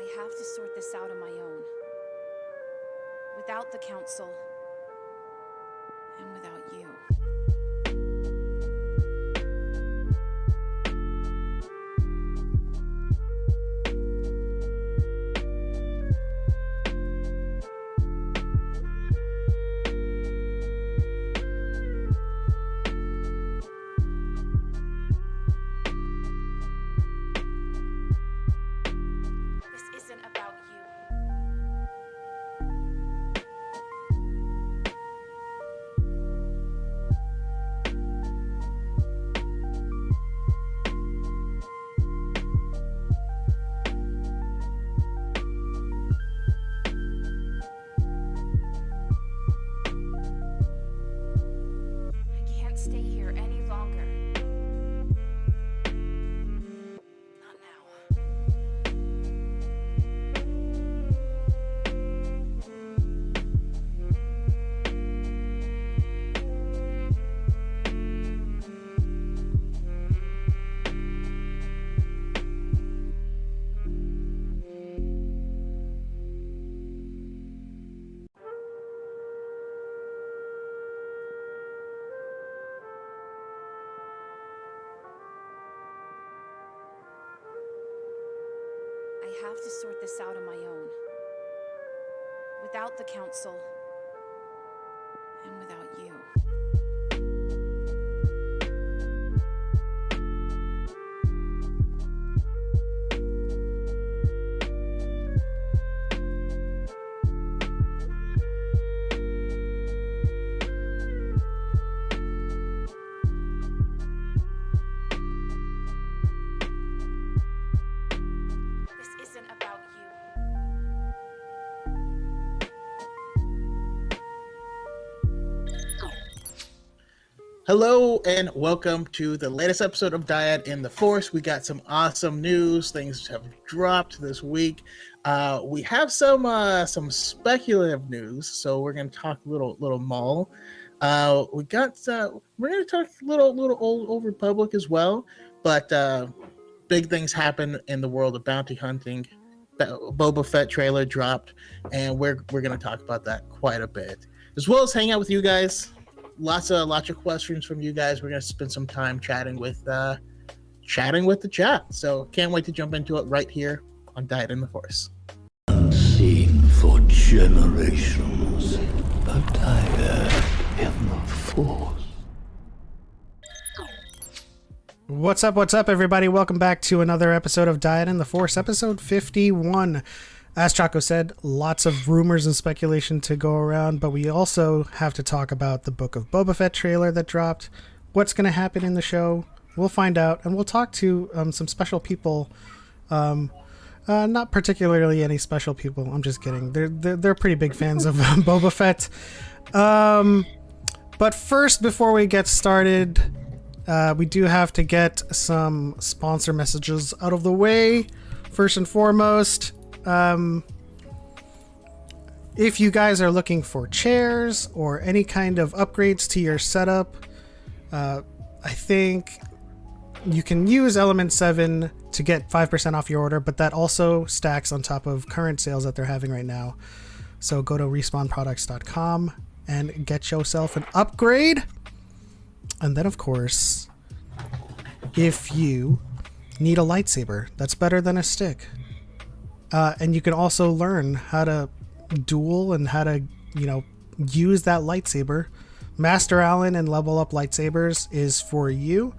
I have to sort this out on my own. Without the council. And without you. Stay here any longer. Not now. I have to sort this out on my own. Without the council. And without you. Hello and welcome to the latest episode of Dyad in the Force. We got some awesome news. Things have dropped this week. We have some speculative news, so we're going to talk a little Maul. We're going to talk a little Old Republic as well, but big things happen in the world of bounty hunting. Boba Fett trailer dropped, and we're going to talk about that quite a bit, as well as hang out with you guys. Lots of questions from you guys. We're gonna spend some time chatting with the chat. So can't wait to jump into it right here on Dyad in the Force. Unseen for generations, a Dyad in the Force. What's up, everybody? Welcome back to another episode of Dyad in the Force, episode 51. As Choco said, lots of rumors and speculation to go around, but we also have to talk about the Book of Boba Fett trailer that dropped, what's going to happen in the show. We'll find out, and we'll talk to some special people. Not particularly any special people. I'm just kidding. They're pretty big fans of Boba Fett. But first, before we get started, we do have to get some sponsor messages out of the way. First and foremost, if you guys are looking for chairs or any kind of upgrades to your setup, I think you can use Element 7 to get 5% off your order, but that also stacks on top of current sales that they're having right now. So go to respawnproducts.com and get yourself an upgrade. And then, of course, if you need a lightsaber that's better than a stick, and you can also learn how to duel and how to, use that lightsaber, Master Allen and Level Up Lightsabers is for you.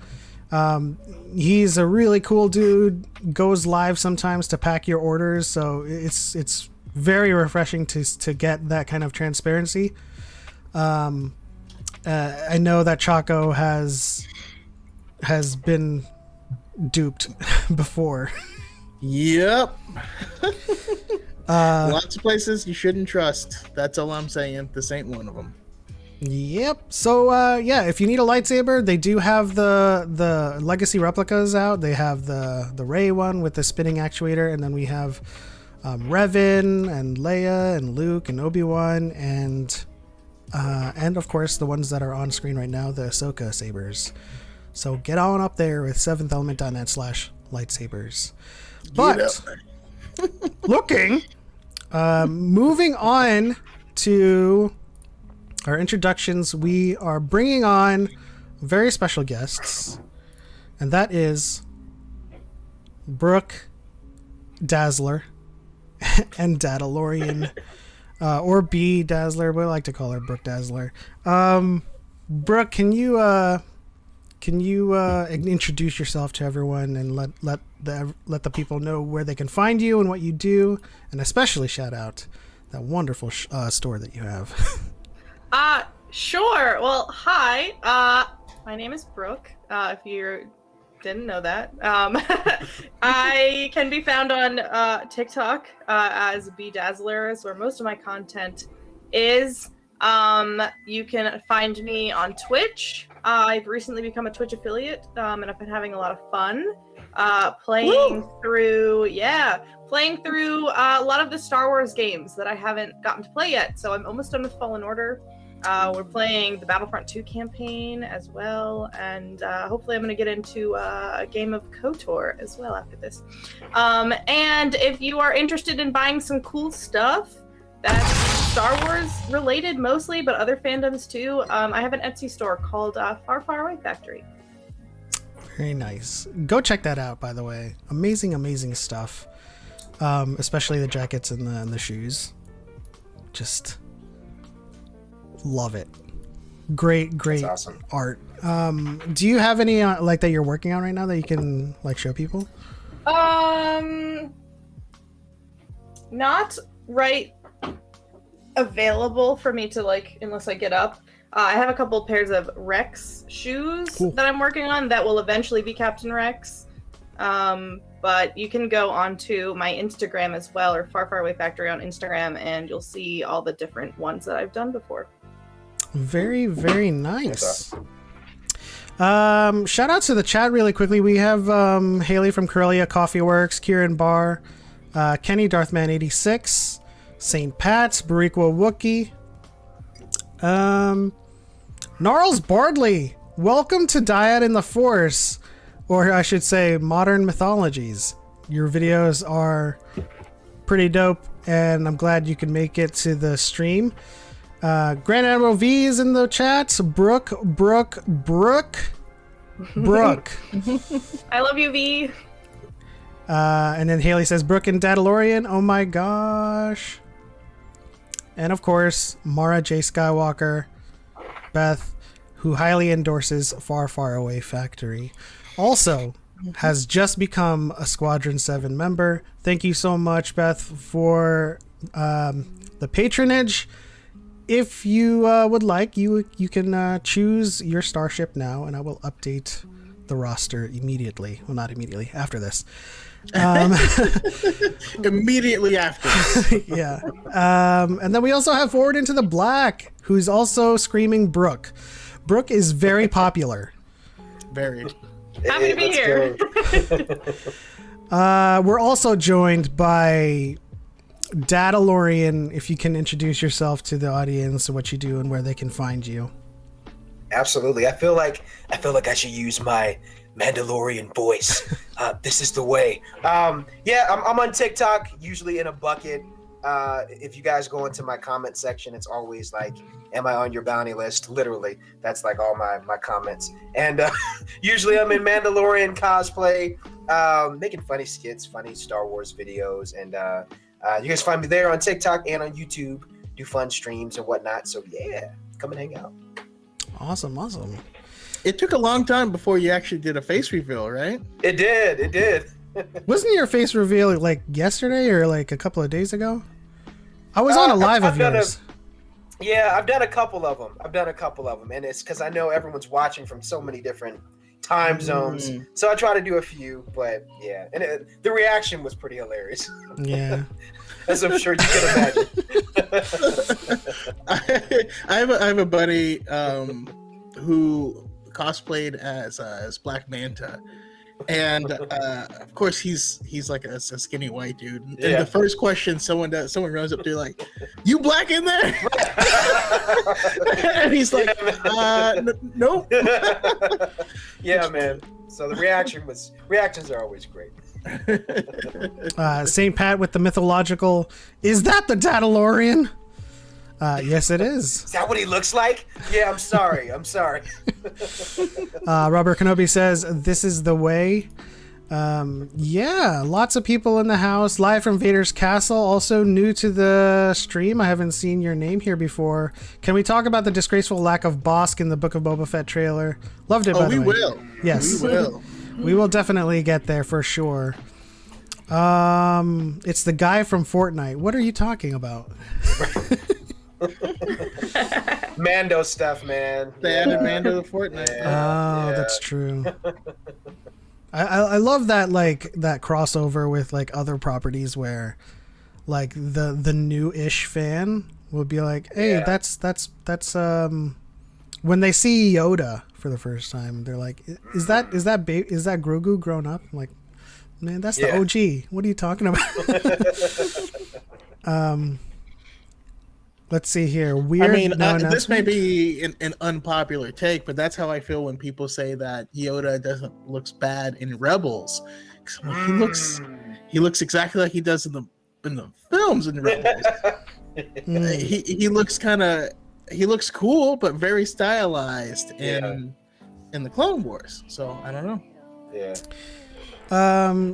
He's a really cool dude, goes live sometimes to pack your orders, so it's very refreshing to get that kind of transparency. I know that Choco has been duped before. Yep. Lots of places you shouldn't trust. That's all I'm saying. This ain't one of them. Yep. So if you need a lightsaber, they do have the legacy replicas out. They have the Rey one with the spinning actuator, and then we have Revan and Leia and Luke and Obi-Wan and of course the ones that are on screen right now, the Ahsoka sabers. So get on up there with 7theelement.net/lightsabers. But looking. Moving on to our introductions, we are bringing on very special guests, and that is Brooke Dazzler and Dadalorian, or B Dazzler, but I like to call her Brooke Dazzler. Brooke, can you introduce yourself to everyone and let the people know where they can find you and what you do, and especially shout out that wonderful store that you have. Sure. Well, hi. My name is Brooke. If you didn't know that, I can be found on TikTok as B Dazzler, is where most of my content is. You can find me on Twitch. I've recently become a Twitch affiliate, and I've been having a lot of fun playing through a lot of the Star Wars games that I haven't gotten to play yet. So I'm almost done with Fallen Order. We're playing the Battlefront 2 campaign as well, and hopefully I'm going to get into a game of KOTOR as well after this. And if you are interested in buying some cool stuff that's Star Wars related mostly, but other fandoms too, I have an Etsy store called Far Far Away Factory. Very nice. Go check that out, by the way. Amazing stuff. Especially the jackets and the shoes. Just love it. Great awesome. art. Do you have any like that you're working on right now that you can like show people? Not right available for me to like unless I get up. I have a couple of pairs of Rex shoes that I'm working on that will eventually be Captain Rex. But you can go onto my Instagram as well, or Far Far Away Factory on Instagram, and you'll see all the different ones that I've done before. Very nice. Shout out to the chat really quickly. We have Haley from Corellia Coffee Works, Kieran Barr, Kenny Darthman86, St. Pat's, Bariqua Wookie, Gnarls Bardley. Welcome to Dyad in the Force, or I should say Modern Mythologies. Your videos are pretty dope, and I'm glad you can make it to the stream. Grand Admiral V is in the chat. Brooke. I love you, V. And then Haley says, Brooke and Dadalorian. Oh my gosh. And of course, Mara J. Skywalker, Beth, who highly endorses Far Far Away Factory, also has just become a Squadron 7 member. Thank you so much, Beth, for the patronage. If you would like, you can choose your starship now, and I will update the roster immediately. Well, not immediately, after this. Immediately after. Yeah. And then we also have Forward Into the Black, who's also screaming Brooke. Brooke is very popular. Very. Happy to be here. We're also joined by Dadalorian. If you can introduce yourself to the audience, what you do and where they can find you. Absolutely. I feel like I should use my Mandalorian voice. This is the way. I'm on TikTok, usually in a bucket. If you guys go into my comment section, it's always like, am I on your bounty list? Literally, that's like all my comments. And usually I'm in Mandalorian cosplay, making funny skits, funny Star Wars videos. And you guys find me there on TikTok and on YouTube, do fun streams and whatnot. So yeah, come and hang out. Awesome. It took a long time before you actually did a face reveal, right? It did. Wasn't your face reveal like yesterday or like a couple of days ago? I was on a live of yours. I've done a couple of them. And it's because I know everyone's watching from so many different time zones. So I try to do a few, but yeah. And the reaction was pretty hilarious. Yeah. As I'm sure you can imagine. I have a buddy who cosplayed as Black Manta, and of course he's like a skinny white dude. And the first question someone runs up to, like, "You black in there?" And he's like, "Nope." Yeah, man. So the reactions are always great. St. Pat with the mythological, is that the Daddalorian? Yes, it is. Is that what he looks like? Yeah, I'm sorry. Robert Kenobi says, this is the way. Yeah, lots of people in the house. Live from Vader's Castle. Also new to the stream. I haven't seen your name here before. Can we talk about the disgraceful lack of Bosk in the Book of Boba Fett trailer? Loved it, by the way. We will. Yes. We will. We will definitely get there for sure. It's the guy from Fortnite. What are you talking about? Mando stuff, man. They added Mando to Fortnite. That's true. I love that, like, that crossover with like other properties where like the new-ish fan will be like, hey, that's when they see Yoda for the first time, they're like, is that Grogu grown up? I'm like, man, that's the OG. What are you talking about? Let's see here. Weird. I mean, this may be an unpopular take, but that's how I feel when people say that Yoda looks bad in Rebels. 'Cause I'm like, he looks exactly like he does in the films in Rebels. He looks cool, but very stylized in the Clone Wars. So I don't know. Yeah.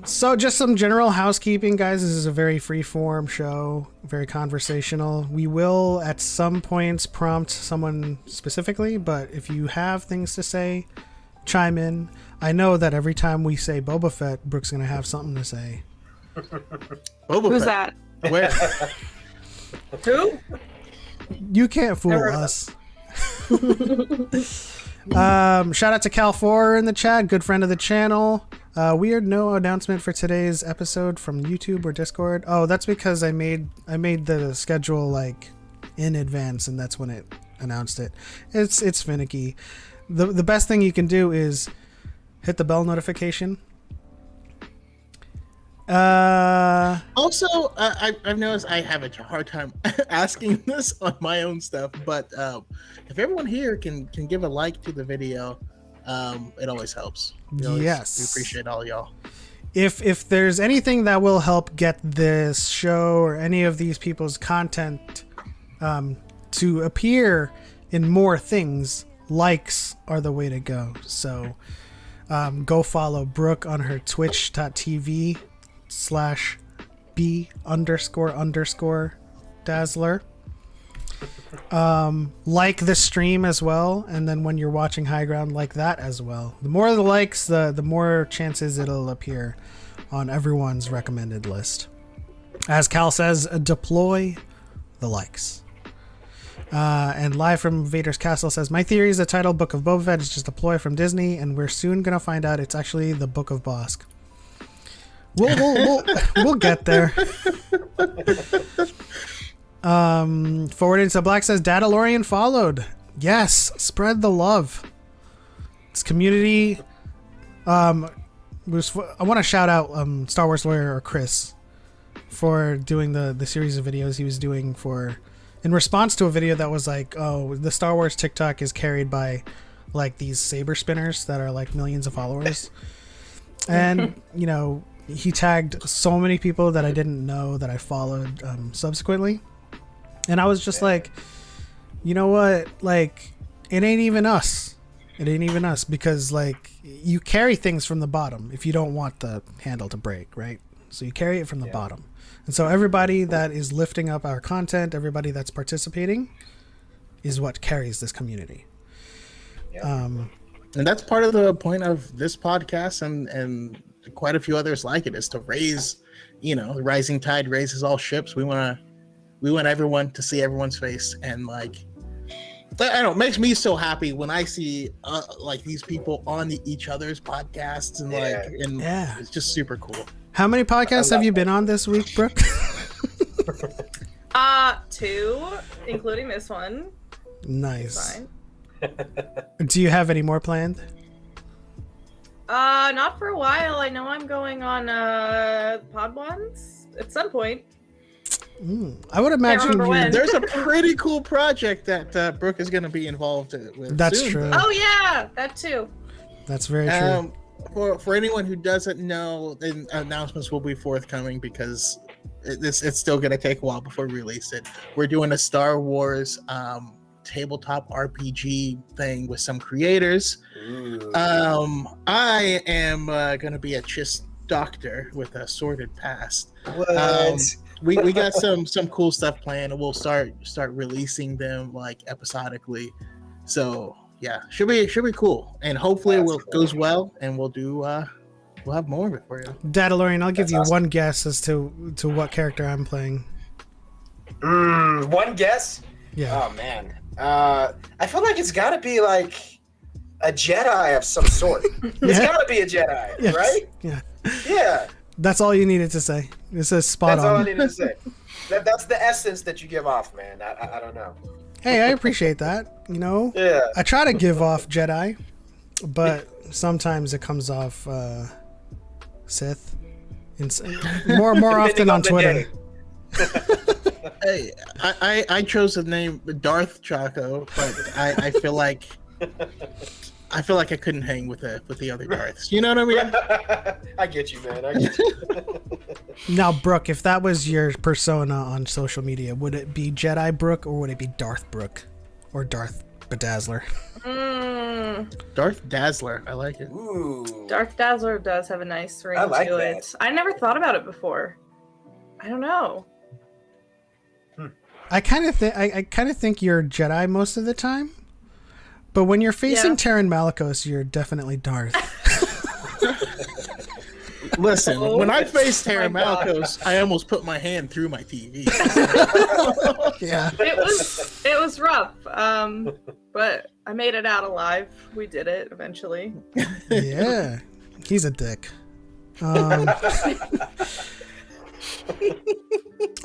So just some general housekeeping, guys. This is a very free-form show, very conversational. We will, at some points, prompt someone specifically, but if you have things to say, chime in. I know that every time we say Boba Fett, Brooke's going to have something to say. Boba Who's Fett. that? Where? Who? You can't fool us. Shout out to Cal4 in the chat, good friend of the channel. Weird no announcement for today's episode from YouTube or Discord. Oh, that's because I made the schedule like in advance, and that's when it announced it. It's finicky. The best thing you can do is hit the bell notification. Also, I've noticed I have a hard time asking this on my own stuff, but if everyone here can give a like to the video, it always helps. Yes, we appreciate all y'all. If there's anything that will help get this show or any of these people's content to appear in more things, likes are the way to go. So go follow Brooke on her twitch.tv/B__Dazzler. Like the stream as well, and then when you're watching High Ground, like that as well. The more the likes, the more chances it'll appear on everyone's recommended list. As Cal says, deploy the likes. And Live from Vader's Castle says, my theory is the title Book of Boba Fett is just a ploy from Disney, and we're soon gonna find out it's actually the Book of Bosk. We'll get there. Forwarded to Black says, Daddalorian followed. Yes, spread the love. This community. I want to shout out Star Wars lawyer Chris for doing the series of videos he was doing in response to a video that was like, oh, the Star Wars TikTok is carried by like these saber spinners that are like millions of followers. And he tagged so many people that I didn't know that I followed subsequently. And I was just like, you know what? Like, it ain't even us. It ain't even us, because like you carry things from the bottom if you don't want the handle to break, right? So you carry it from the bottom. And so everybody that is lifting up our content, everybody that's participating is what carries this community. And that's part of the point of this podcast and quite a few others like it, is to raise, the rising tide raises all ships. We want everyone to see everyone's face, and like, I don't know, it makes me so happy when I see like these people on each other's podcasts, and it's just super cool. How many podcasts have you been on this week, Brooke? 2, including this one. Nice. Fine. Do you have any more planned? Not for a while. I know I'm going on Pod Ones at some point. I would imagine there's a pretty cool project that Brooke is going to be involved with. That's soon. true. Oh yeah, that too. That's very true. for anyone who doesn't know, the announcements will be forthcoming because it's still going to take a while before we release it. We're doing a Star Wars tabletop RPG thing with some creators. Ooh. I am going to be a Chiss doctor with a sordid past. What? We got some cool stuff planned, and we'll start releasing them like episodically. So yeah, should be cool, and hopefully it goes well, and we'll have more of it for you. Dadalorian, I'll give That's you awesome. one guess as to what character I'm playing. One guess? Yeah. Oh man. I feel like it's got to be like a Jedi of some sort. It's got to be a Jedi, Yes. right? Yeah. Yeah. That's all you needed to say. This is spot That's all I on. needed to say. That's the essence that you give off, man. I don't know. Hey, I appreciate that. You know, Yeah. I try to give off Jedi, but sometimes it comes off Sith. More often on Twitter. Hey, I chose the name Darth Choco, but I feel like I couldn't hang with the other Darths. You know what I mean? I get you, man. I get you. Now, Brooke, if that was your persona on social media, would it be Jedi Brooke or would it be Darth Brooke or Darth Bedazzler? Darth Dazzler, I like it. Ooh. Darth Dazzler does have a nice ring I like to that. it. I never thought about it before. I don't know. I kind of think you're Jedi most of the time, but when you're facing Yeah. Terran Malicos, you're definitely Darth. Listen, when I faced my Terra God. Malakos, I almost put my hand through my TV. Yeah. It was rough. But I made it out alive. We did it eventually. Yeah. He's a dick.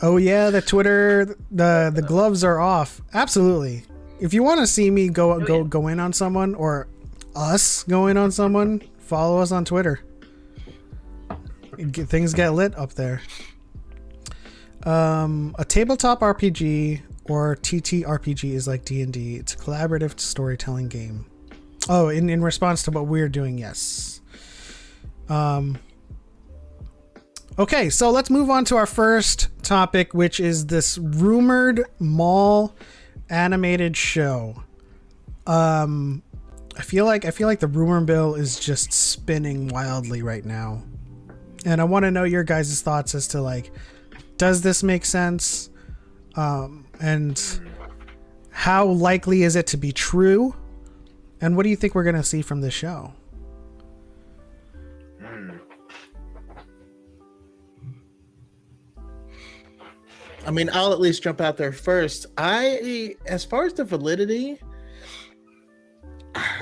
Oh yeah, the Twitter, the gloves are off. Absolutely. If you want to see me go in on someone or us go in on someone, follow us on Twitter. Things get lit up there. A tabletop RPG or TTRPG is like D&D. It's a collaborative storytelling game. Oh, in response to what we're doing, yes. Okay, so let's move on to our first topic, which is this rumored Maul animated show. I feel like the rumor mill is just spinning wildly right now. And I want to know your guys' thoughts as to like, does this make sense? And how likely is it to be true? And what do you think we're going to see from this show? I mean, I'll at least jump out there first. As far as the validity,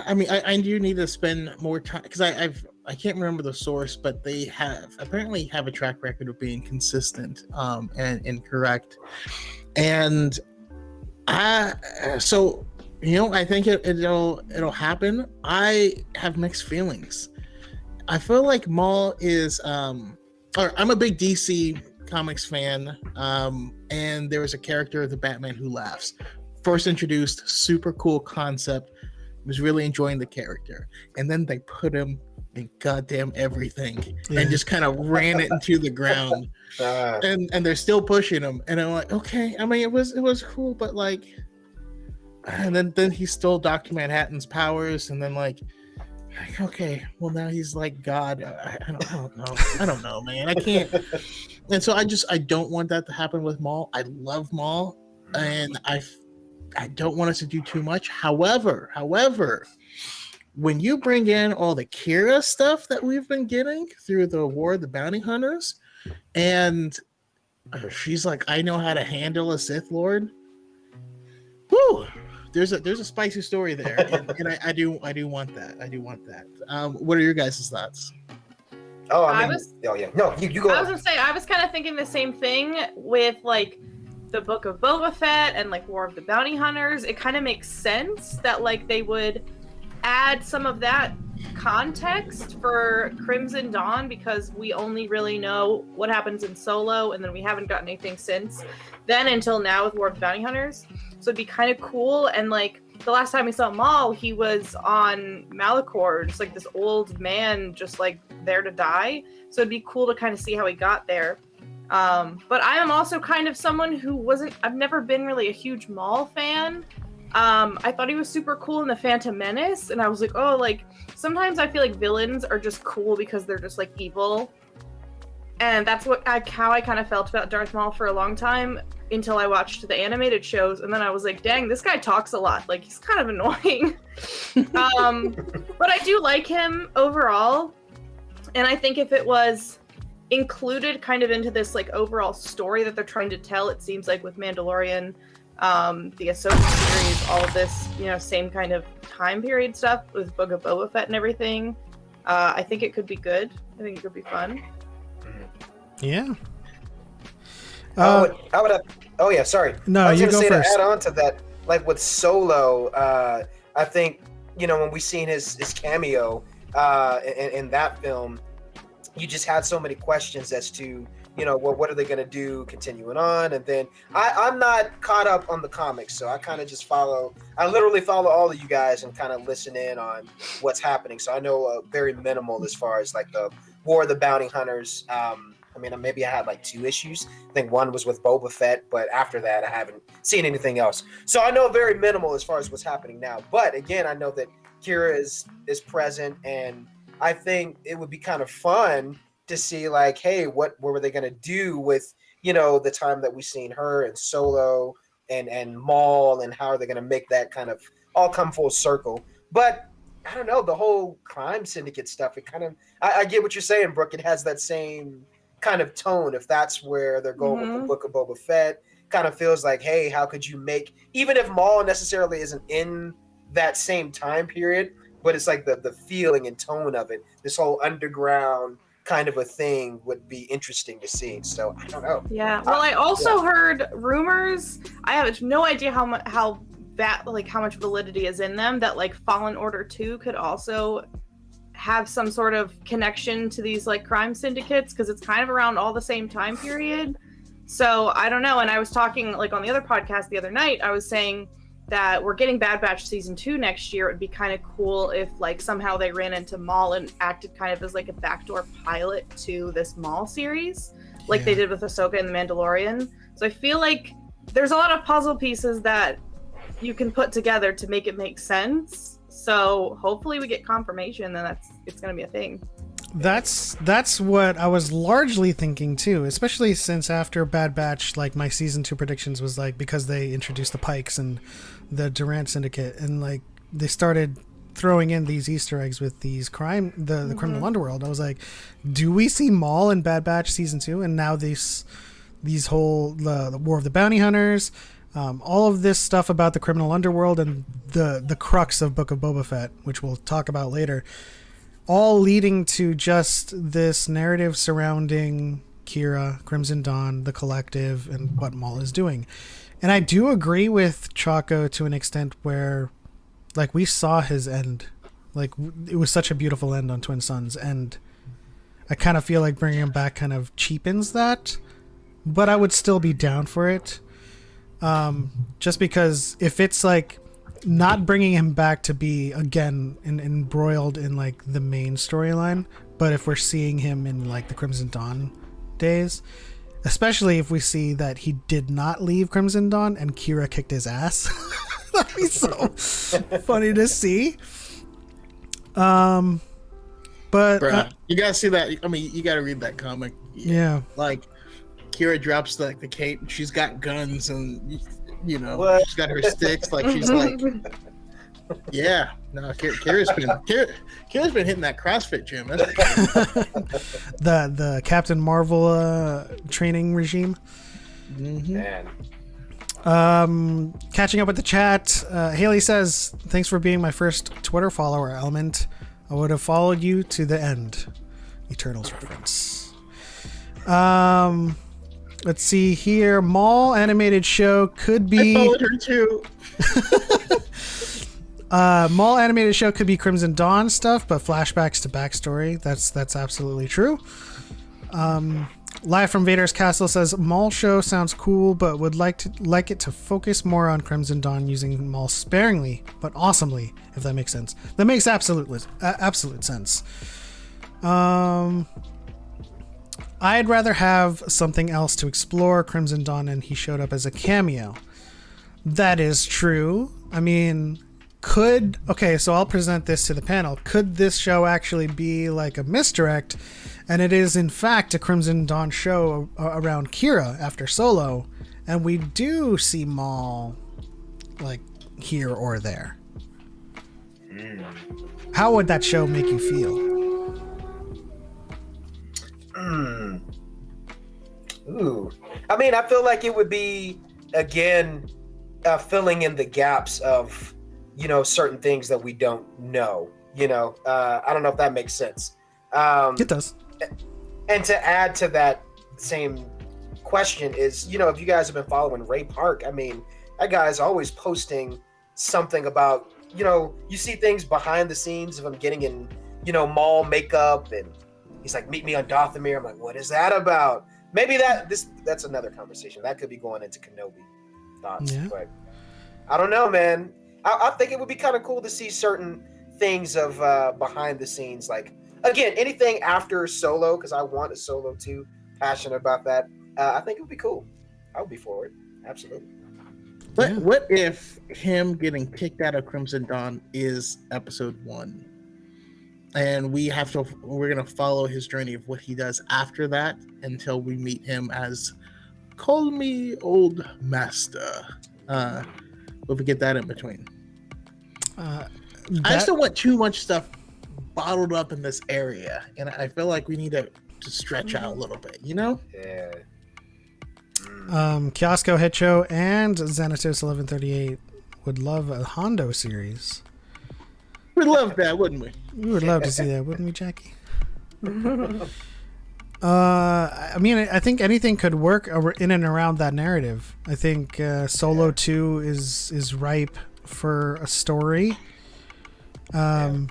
I mean, I do need to spend more time because I can't remember the source, but they apparently have a track record of being consistent and correct. And so I think it'll happen. I have mixed feelings. I feel like Maul is I'm a big DC Comics fan, and there was a character, the Batman Who Laughs, first introduced, super cool concept, was really enjoying the character, and then they put him in goddamn everything and just kind of ran it into the ground, and they're still pushing him, and I'm like, okay, I mean it was cool, but like, and then he stole Dr. Manhattan's powers, and then like okay, well now he's like God. I don't know, man. I can't. And so I don't want that to happen with Maul. I love Maul, and I don't want us to do too much. However, when you bring in all the Kira stuff that we've been getting through the War of the Bounty Hunters, and she's like, I know how to handle a Sith Lord. Whew. There's a spicy story there, and I do want that. I do want that. What are your guys' thoughts? Oh, I mean, no, you go. I was gonna say I was kind of thinking the same thing with like the Book of Boba Fett and like War of the Bounty Hunters. It kind of makes sense that like they would add some of that context for Crimson Dawn because we only really know what happens in Solo, and then we haven't gotten anything since then until now with War of the Bounty Hunters. So it'd be kind of cool. And like the last time we saw Maul, he was on Malachor, just like this old man, just like there to die. So it'd be cool to kind of see how he got there. But I am also kind of someone who I've never been really a huge Maul fan. I thought he was super cool in the Phantom Menace, and I was like, oh, like sometimes I feel like villains are just cool because they're just like evil. And that's how I kind of felt about Darth Maul for a long time until I watched the animated shows, and then I was like, dang, this guy talks a lot. Like, he's kind of annoying. But I do like him overall, and I think if it was included kind of into this like overall story that they're trying to tell, it seems like with Mandalorian, the Ahsoka series, all of this, you know, same kind of time period stuff with Book of Boba Fett and everything, I think it could be good. I think it could be fun. Yeah. I would have. Oh yeah, sorry. No, I was you gonna go say first. To add on to that, like with Solo, I think, you know, when we seen his cameo in that film, you just had so many questions as to, you know, what are they gonna do continuing on, and then I'm not caught up on the comics, so I kind of just I literally follow all of you guys and kind of listen in on what's happening. So I know very minimal as far as like the War of the Bounty Hunters. I mean, maybe I had like 2 issues. I think one was with Boba Fett, but after that, I haven't seen anything else. So I know very minimal as far as what's happening now. But again, I know that Kira is present, and I think it would be kind of fun to see like, hey, what were they going to do with, you know, the time that we've seen her and Solo and Maul, and how are they going to make that kind of all come full circle? But I don't know, the whole crime syndicate stuff, it kind of, I get what you're saying, Brooke. It has that same kind of tone. If that's where they're going with the Book of Boba Fett, kind of feels like, hey, how could you make, even if Maul necessarily isn't in that same time period, but it's like the feeling and tone of it, this whole underground kind of a thing would be interesting to see. So I don't know. Yeah. Well, I also heard rumors. I have no idea how much validity is in them, that like Fallen Order 2 could also have some sort of connection to these like crime syndicates, because it's kind of around all the same time period. So I don't know. And I was talking like on the other podcast the other night, I was saying that we're getting Bad Batch season 2 next year. It would be kind of cool if like somehow they ran into Maul and acted kind of as like a backdoor pilot to this Maul series, like they did with Ahsoka and the Mandalorian. So I feel like there's a lot of puzzle pieces that you can put together to make it make sense. So hopefully we get confirmation that it's going to be a thing. That's what I was largely thinking too, especially since after Bad Batch, like my season 2 predictions was like, because they introduced the Pikes and the Durant Syndicate, and like they started throwing in these Easter eggs with these the criminal underworld. I was like, do we see Maul in Bad Batch season 2? And now these whole the War of the Bounty Hunters, all of this stuff about the criminal underworld and the crux of Book of Boba Fett, which we'll talk about later, all leading to just this narrative surrounding Kira, Crimson Dawn, the Collective, and what Maul is doing. And I do agree with Choco to an extent where, like, we saw his end. Like, it was such a beautiful end on Twin Suns, and I kind of feel like bringing him back kind of cheapens that, but I would still be down for it. Just because if it's like not bringing him back to be again embroiled in like the main storyline, but if we're seeing him in like the Crimson Dawn days, especially if we see that he did not leave Crimson Dawn and Kira kicked his ass, that'd be so funny to see. But Bruh, you gotta see that. I mean, you gotta read that comic. Yeah, like Kira drops the cape. She's got guns, and you know, What? she's got her sticks. Like she's like, yeah. No, Kira's been hitting that CrossFit gym. That's the Captain Marvel training regime. Man. Catching up with the chat, Haley says, thanks for being my first Twitter follower, Element. I would have followed you to the end. Eternals reference. Let's see here. Maul animated show could be... I followed her too. Maul animated show could be Crimson Dawn stuff, but flashbacks to backstory. That's absolutely true. Live from Vader's Castle says Maul show sounds cool, but would like it to focus more on Crimson Dawn, using Maul sparingly but awesomely, if that makes sense. That makes absolute sense. I'd rather have something else to explore Crimson Dawn, and he showed up as a cameo. That is true. I mean, so I'll present this to the panel. Could this show actually be like a misdirect, and it is in fact a Crimson Dawn show around Kira after Solo, and we do see Maul like here or there? How would that show make you feel? Ooh. I mean, I feel like it would be, again, filling in the gaps of, certain things that we don't know. I don't know if that makes sense. It does. And to add to that same question is, if you guys have been following Ray Park, I mean, that guy's always posting something about, you see things behind the scenes of him getting in, Maul makeup, and he's like, meet me on Dathomir. I'm like, what is that about? Maybe that's another conversation. That could be going into Kenobi thoughts. Yeah. But I don't know, man. I think it would be kind of cool to see certain things of behind the scenes. Like, again, anything after Solo, because I want a Solo too. Passionate about that. I think it would be cool. I would be for it. Absolutely. But what if him getting kicked out of Crimson Dawn is episode 1? And we're going to follow his journey of what he does after that until we meet him as Call Me Old Master. But we get that in between. I just don't want too much stuff bottled up in this area. And I feel like we need to stretch out a little bit, Yeah. Kiosco Hitcho and Xanatos 1138 would love a Hondo series. We'd love that, wouldn't we? We would love to see that, wouldn't we, Jackie? I mean, I think anything could work in and around that narrative. I think Solo 2 is ripe for a story. The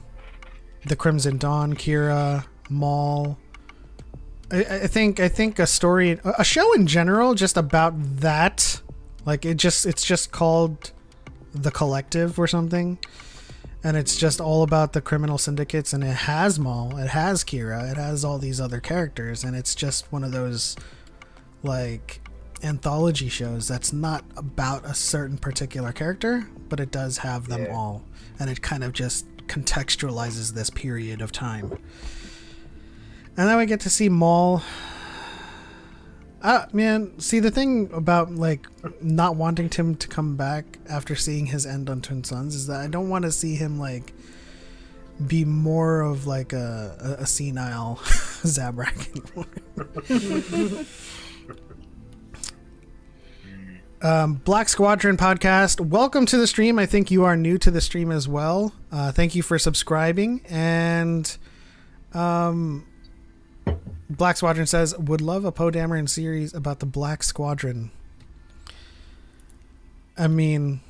Crimson Dawn, Kira, Maul. I think a story, a show in general, just about that. Like it's just called The Collective or something. And it's just all about the criminal syndicates, and it has Maul, it has Kira, it has all these other characters, and it's just one of those like anthology shows that's not about a certain particular character, but it does have them all, and it kind of just contextualizes this period of time. And then we get to see Maul. Man, see, the thing about like not wanting him to come back after seeing his end on Twin Suns is that I don't want to see him like be more of like a senile Zabrak anymore. Black Squadron podcast, welcome to the stream. I think you are new to the stream as well. Thank you for subscribing. And Black Squadron says, would love a Poe Dameron series about the Black Squadron. I mean,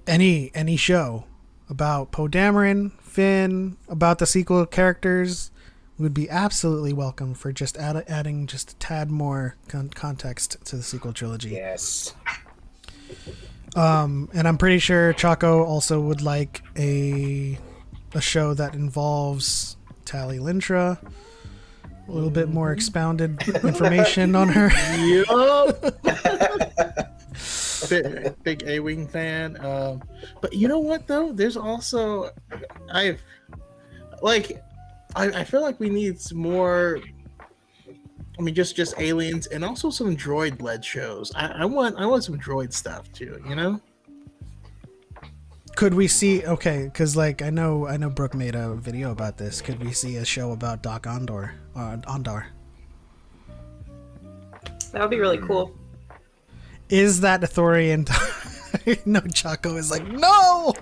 any show about Poe Dameron, Finn, about the sequel characters would be absolutely welcome for just adding just a tad more context to the sequel trilogy. Yes. And I'm pretty sure Choco also would like a show that involves Tali Lintra, a little bit more expounded information on her. Big A-Wing fan. But you know what though? There's also I feel like we need some more. I mean, just aliens and also some droid-led shows. I want some droid stuff too. Could we see? Okay, because like I know Brooke made a video about this. Could we see a show about Doc Ondar? Ondar. That would be really cool. Is that Ithorian? No, Choco is like no.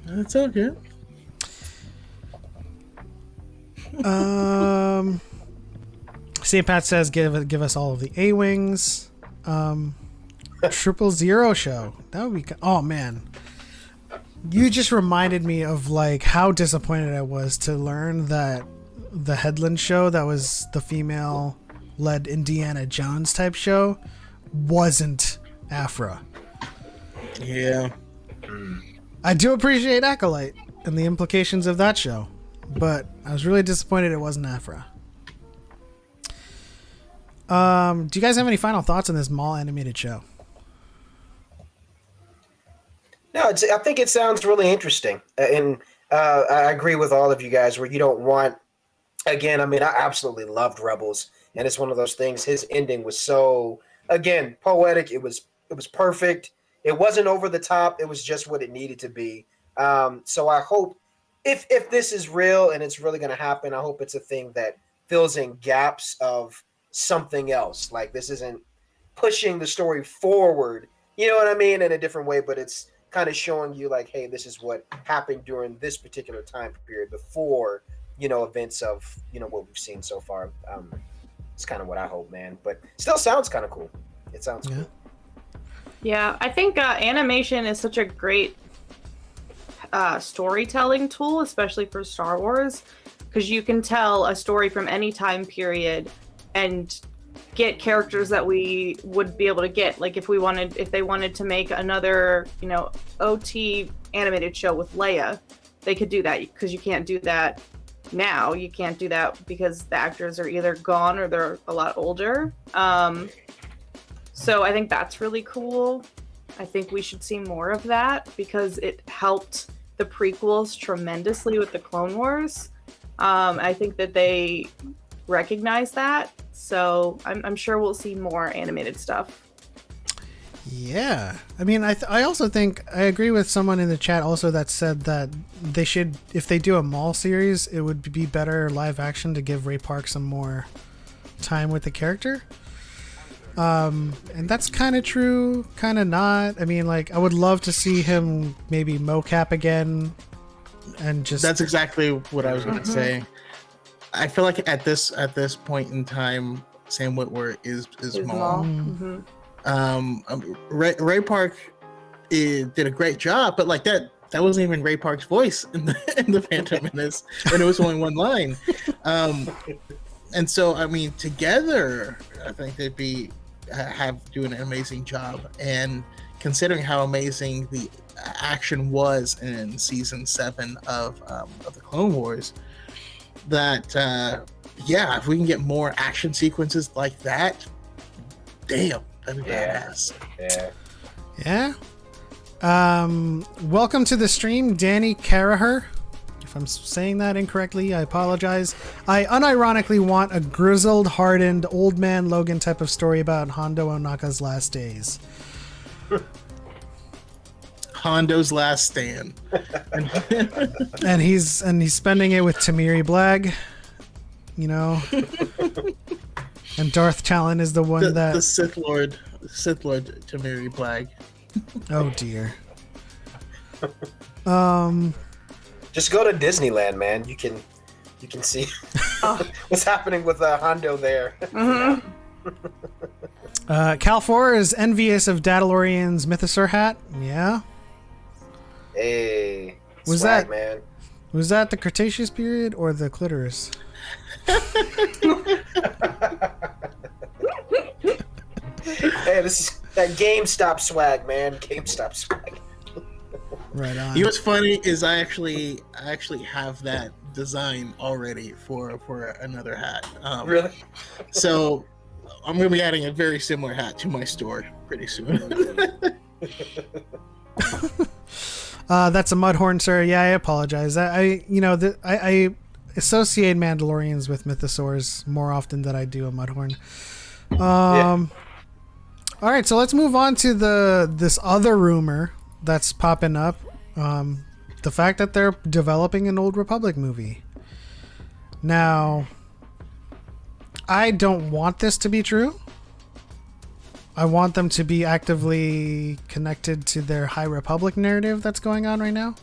That's okay. St. Pat says give us all of the A-Wings. 000 show. That would be. Oh man, You just reminded me of like how disappointed I was to learn that the Headland show, that was the female-led Indiana Jones type show, wasn't Aphra. Yeah. I do appreciate Acolyte and the implications of that show, but I was really disappointed it wasn't Aphra. Do you guys have any final thoughts on this Maul animated show? No, I think it sounds really interesting, and I agree with all of you guys. Where you don't want, again, I mean, I absolutely loved Rebels, and it's one of those things. His ending was so, again, poetic. It was perfect. It wasn't over the top. It was just what it needed to be. So I hope, if this is real and it's really going to happen, I hope it's a thing that fills in gaps of something else. Like, this isn't pushing the story forward, you know what I mean, in a different way, but it's kind of showing you like, hey, this is what happened during this particular time period before, events of, what we've seen so far. It's kind of what I hope, man, but still sounds kind of cool. It sounds cool. Yeah, I think animation is such a great storytelling tool, especially for Star Wars, because you can tell a story from any time period and get characters that we would be able to get. Like if they wanted to make another, OT animated show with Leia, they could do that, because you can't do that now. You can't do that because the actors are either gone or they're a lot older. So I think that's really cool. I think we should see more of that because it helped the prequels tremendously with the Clone Wars. I think that they recognize that. So I'm sure we'll see more animated stuff. Yeah. I mean, I also think I agree with someone in the chat also that said that they should, if they do a Maul series, it would be better live action to give Ray Park some more time with the character. And that's kind of true, kind of not. I mean, like, I would love to see him maybe mocap again and just... That's exactly what I was going to say. I feel like at this point in time, Sam Witwer is Maul. Ray Park did a great job, but like that wasn't even Ray Park's voice in the Phantom Menace, and it was only one line. And so, I mean, together, I think they'd do an amazing job. And considering how amazing the action was in season 7 of the Clone Wars, that if we can get more action sequences like that, damn, that'd be badass. Yeah. Welcome to the stream, Danny Caraher. If I'm saying that incorrectly, I apologize. I unironically want a grizzled, hardened, old man Logan type of story about Hondo Onaka's last days. Hondo's last stand. and he's spending it with Tamiri Blag, and Darth Talon is the one the Sith Lord Tamiri Blag. Oh dear. Just go to Disneyland, man. You can see what's happening with Hondo there. Cal 4 is envious of Dadalorian's Mythosaur hat. Yeah. Hey, was swag, that man? Was that the Cretaceous period or the clitoris? Hey, this is that GameStop swag, man. GameStop swag. Right on. You know what's funny is I actually have that design already for another hat. Really? So I'm gonna be adding a very similar hat to my store pretty soon. That's a Mudhorn, sir. Yeah, I apologize. I associate Mandalorians with mythosaurs more often than I do a Mudhorn. All right, so let's move on to this other rumor that's popping up. The fact that they're developing an Old Republic movie. Now, I don't want this to be true. I want them to be actively connected to their High Republic narrative that's going on right now.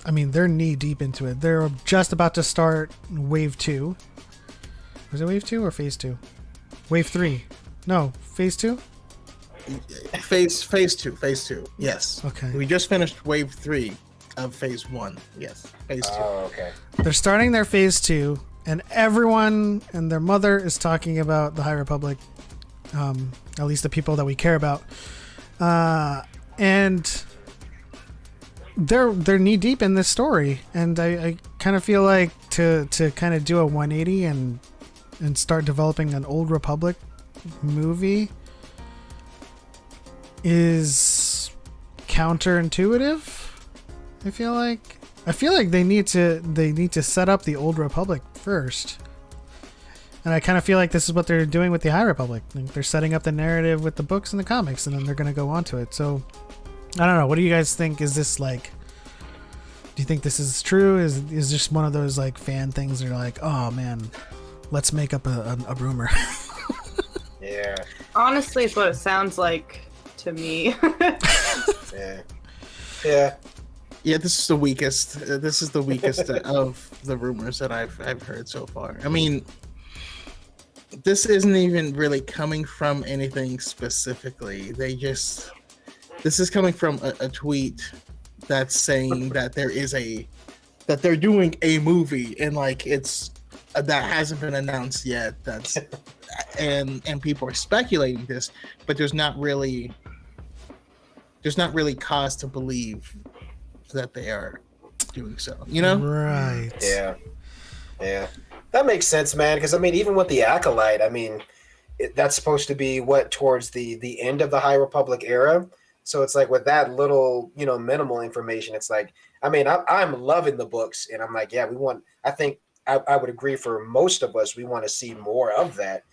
I mean, they're knee deep into it. They're just about to start Wave 2. Was it Wave 2 or Phase 2? Wave 3. No, Phase 2? phase two. Yes. Okay. We just finished wave 3 of phase 1. Yes. Phase 2. Oh, okay. They're starting their phase 2, and everyone and their mother is talking about the High Republic. At least the people that we care about. And they're knee deep in this story, and I kind of feel like to kind of do a 180 and start developing an Old Republic movie is counterintuitive. I feel like they need to set up the Old Republic first. And I kind of feel like this is what they're doing with the High Republic. Like, they're setting up the narrative with the books and the comics, and then they're going to go on to it. So, I don't know. What do you guys think? Is this like... Do you think this is true? Is just one of those like fan things that are like, oh man, let's make up a rumor? Yeah. Honestly, it's what it sounds like to me. Yeah. Yeah. Yeah, this is the weakest. This is the weakest of the rumors that I've heard so far. I mean, this isn't even really coming from anything specifically. This is coming from a tweet that's saying that that they're doing a movie, and like it's that hasn't been announced yet. That's and people are speculating this, but there's not really cause to believe that they are doing so, you know? Right. Yeah. Yeah. That makes sense, man. Because I mean, even with the Acolyte, I mean, that's supposed to be towards the end of the High Republic era. So it's like with that little, minimal information, it's like, I mean, I'm loving the books, and I'm like, yeah, I think I would agree for most of us, we want to see more of that.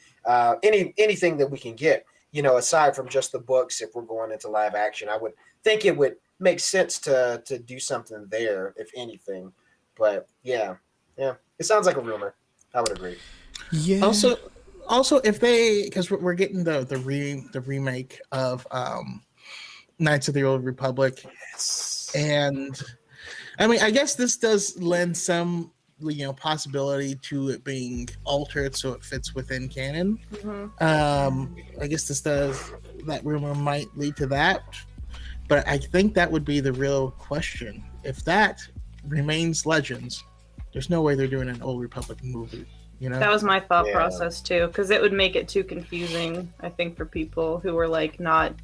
Anything that we can get, aside from just the books, if we're going into live action, I would think it would make sense to do something there, if anything. But yeah, it sounds like a rumor. I would agree. Yeah. Also, if because we're getting the remake of Knights of the Old Republic, Yes. and I mean, I guess this does lend some possibility to it being altered so it fits within canon. Mm-hmm. I guess that rumor might lead to that, but I think that would be the real question. If that remains Legends, there's no way they're doing an Old Republic movie. That was my thought Yeah. process too, because it would make it too confusing, I think, for people who were like not,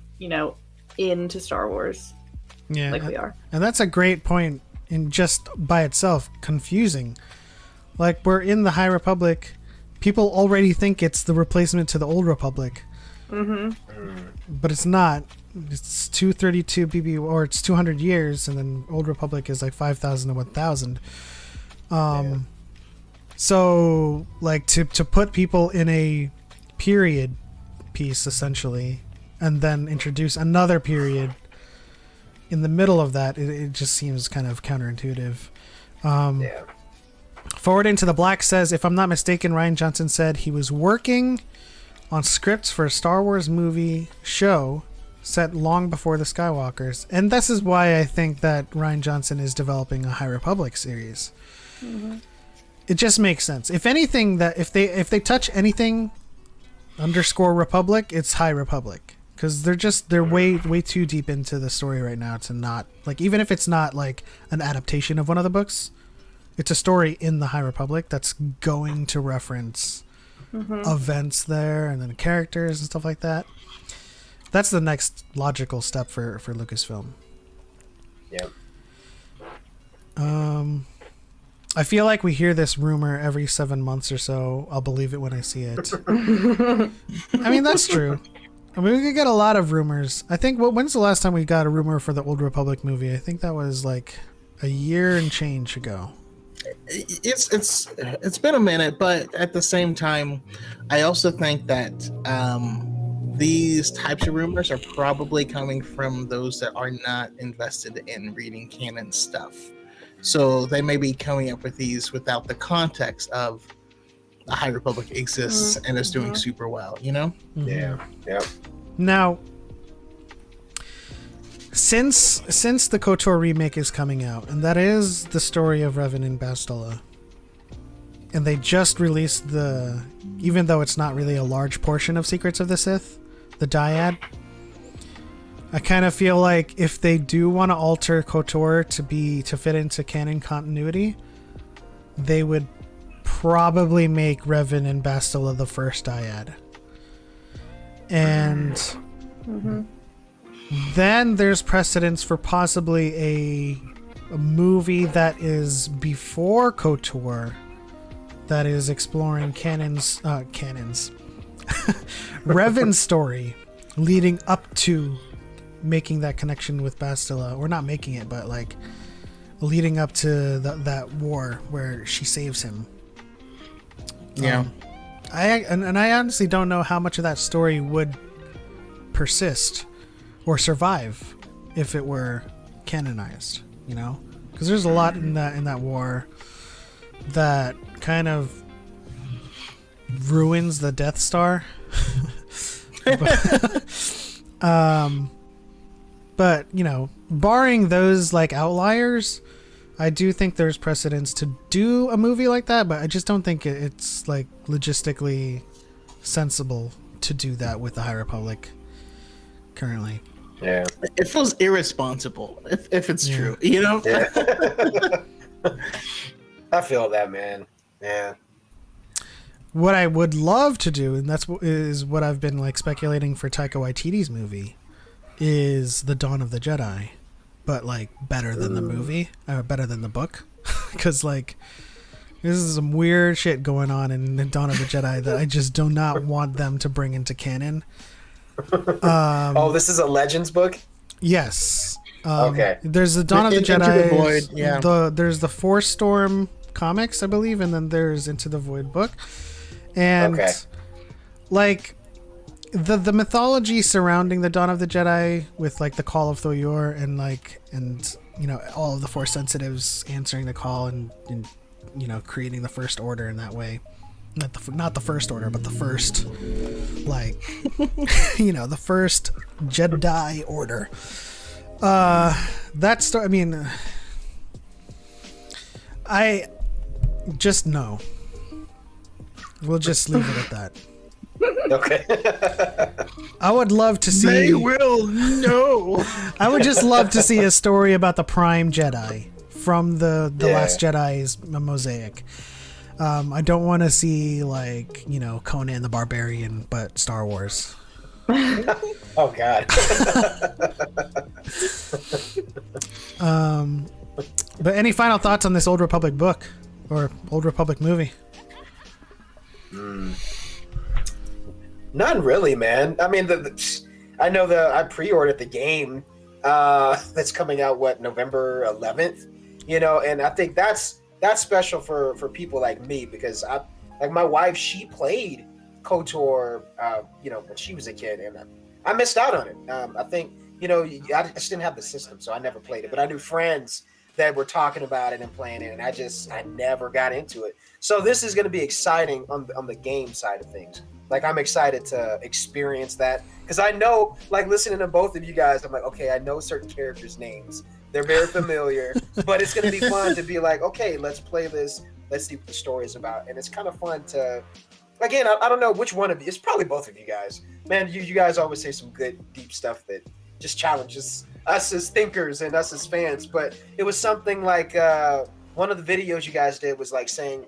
into Star Wars Yeah. like we are. And that's a great point in just by itself, confusing. Like, we're in the High Republic. People already think it's the replacement to the Old Republic. Mm-hmm. But it's not. It's 232 BB, or it's 200 years, and then Old Republic is like 5,000 to 1,000. So, like, to put people in a period piece, essentially, and then introduce another period in the middle of that, it just seems kind of counterintuitive. Yeah. Forward into the Black says, if I'm not mistaken, Rian Johnson said he was working on scripts for a Star Wars movie show set long before the Skywalkers. And this is why I think that Rian Johnson is developing a High Republic series. Mm-hmm. It just makes sense. If anything, that if they touch anything _Republic, it's High Republic. Because they're way too deep into the story right now to not, like, even if it's not like an adaptation of one of the books, it's a story in the High Republic that's going to reference events there and then characters and stuff like that. That's the next logical step for Lucasfilm. Yep. I feel like we hear this rumor every 7 months or so. I'll believe it when I see it. I mean, that's true. I mean, we could get a lot of rumors. I think, when's the last time we got a rumor for the Old Republic movie? I think that was like a year and change ago. It's been a minute, but at the same time, I also think that these types of rumors are probably coming from those that are not invested in reading canon stuff. So they may be coming up with these without the context of the High Republic exists and is doing super well, Yeah. Yep. Now, since the KOTOR remake is coming out, and that is the story of Revan and Bastila, and they just released even though it's not really a large portion of Secrets of the Sith, the Dyad, I kind of feel like if they do want to alter KOTOR to fit into canon continuity, they would probably make Revan and Bastila the first dyad. And then there's precedence for possibly a movie that is before KOTOR that is exploring Revan's story leading up to making that connection with Bastila, or not making it, but like leading up to that war where she saves him. Yeah. I honestly don't know how much of that story would persist or survive if it were canonized, you know, because there's a lot in that war that kind of ruins the Death Star. But you know, barring those like outliers, I do think there's precedence to do a movie like that, but I just don't think it's like logistically sensible to do that with the High Republic currently. Yeah. It feels irresponsible if it's true, you know? Yeah. I feel that, man. Yeah. What I would love to do, and is what I've been like speculating for Taika Waititi's movie, is the Dawn of the Jedi, but like better than the movie, or better than the book, because like this is some weird shit going on in the Dawn of the Jedi that I just do not want them to bring into canon. This is a Legends book? Yes. Okay. There's the Dawn of the Into Jedi. the Void, yeah. There's the Force Storm comics, I believe, and then there's Into the Void book. And like the mythology surrounding the Dawn of the Jedi with like the Call of Thoyor and you know, all of the Force sensitives answering the call and you know, creating the First Order in that way. Not the First Order, but the first, like, you know, the first Jedi Order. That story, I mean, I just know. We'll just leave it at that. Okay. I would love to see. They will know. I would just love to see a story about the Prime Jedi from the Last Jedi's mosaic. I don't want to see, like, you know, Conan the Barbarian, but Star Wars. Oh God. But any final thoughts on this Old Republic book or Old Republic movie? None really, man. I mean, I know I pre-ordered the game that's coming out November 11th. You know, and I think that's special for people like me, because like my wife, she played KOTOR, you know, when she was a kid, and I missed out on it. I think, you know, I just didn't have the system, so I never played it. But I knew friends that were talking about it and playing it, and I never got into it. So this is going to be exciting on the game side of things. Like, I'm excited to experience that, because I know, like, listening to both of you guys, I'm like, okay, I know certain characters' names. They're very familiar, but it's going to be fun to be like, okay, let's play this. Let's see what the story is about. And it's kind of fun to, again, I don't know which one of you. It's probably both of you guys. Man, you guys always say some good, deep stuff that just challenges us as thinkers and us as fans. But it was something like one of the videos you guys did was like saying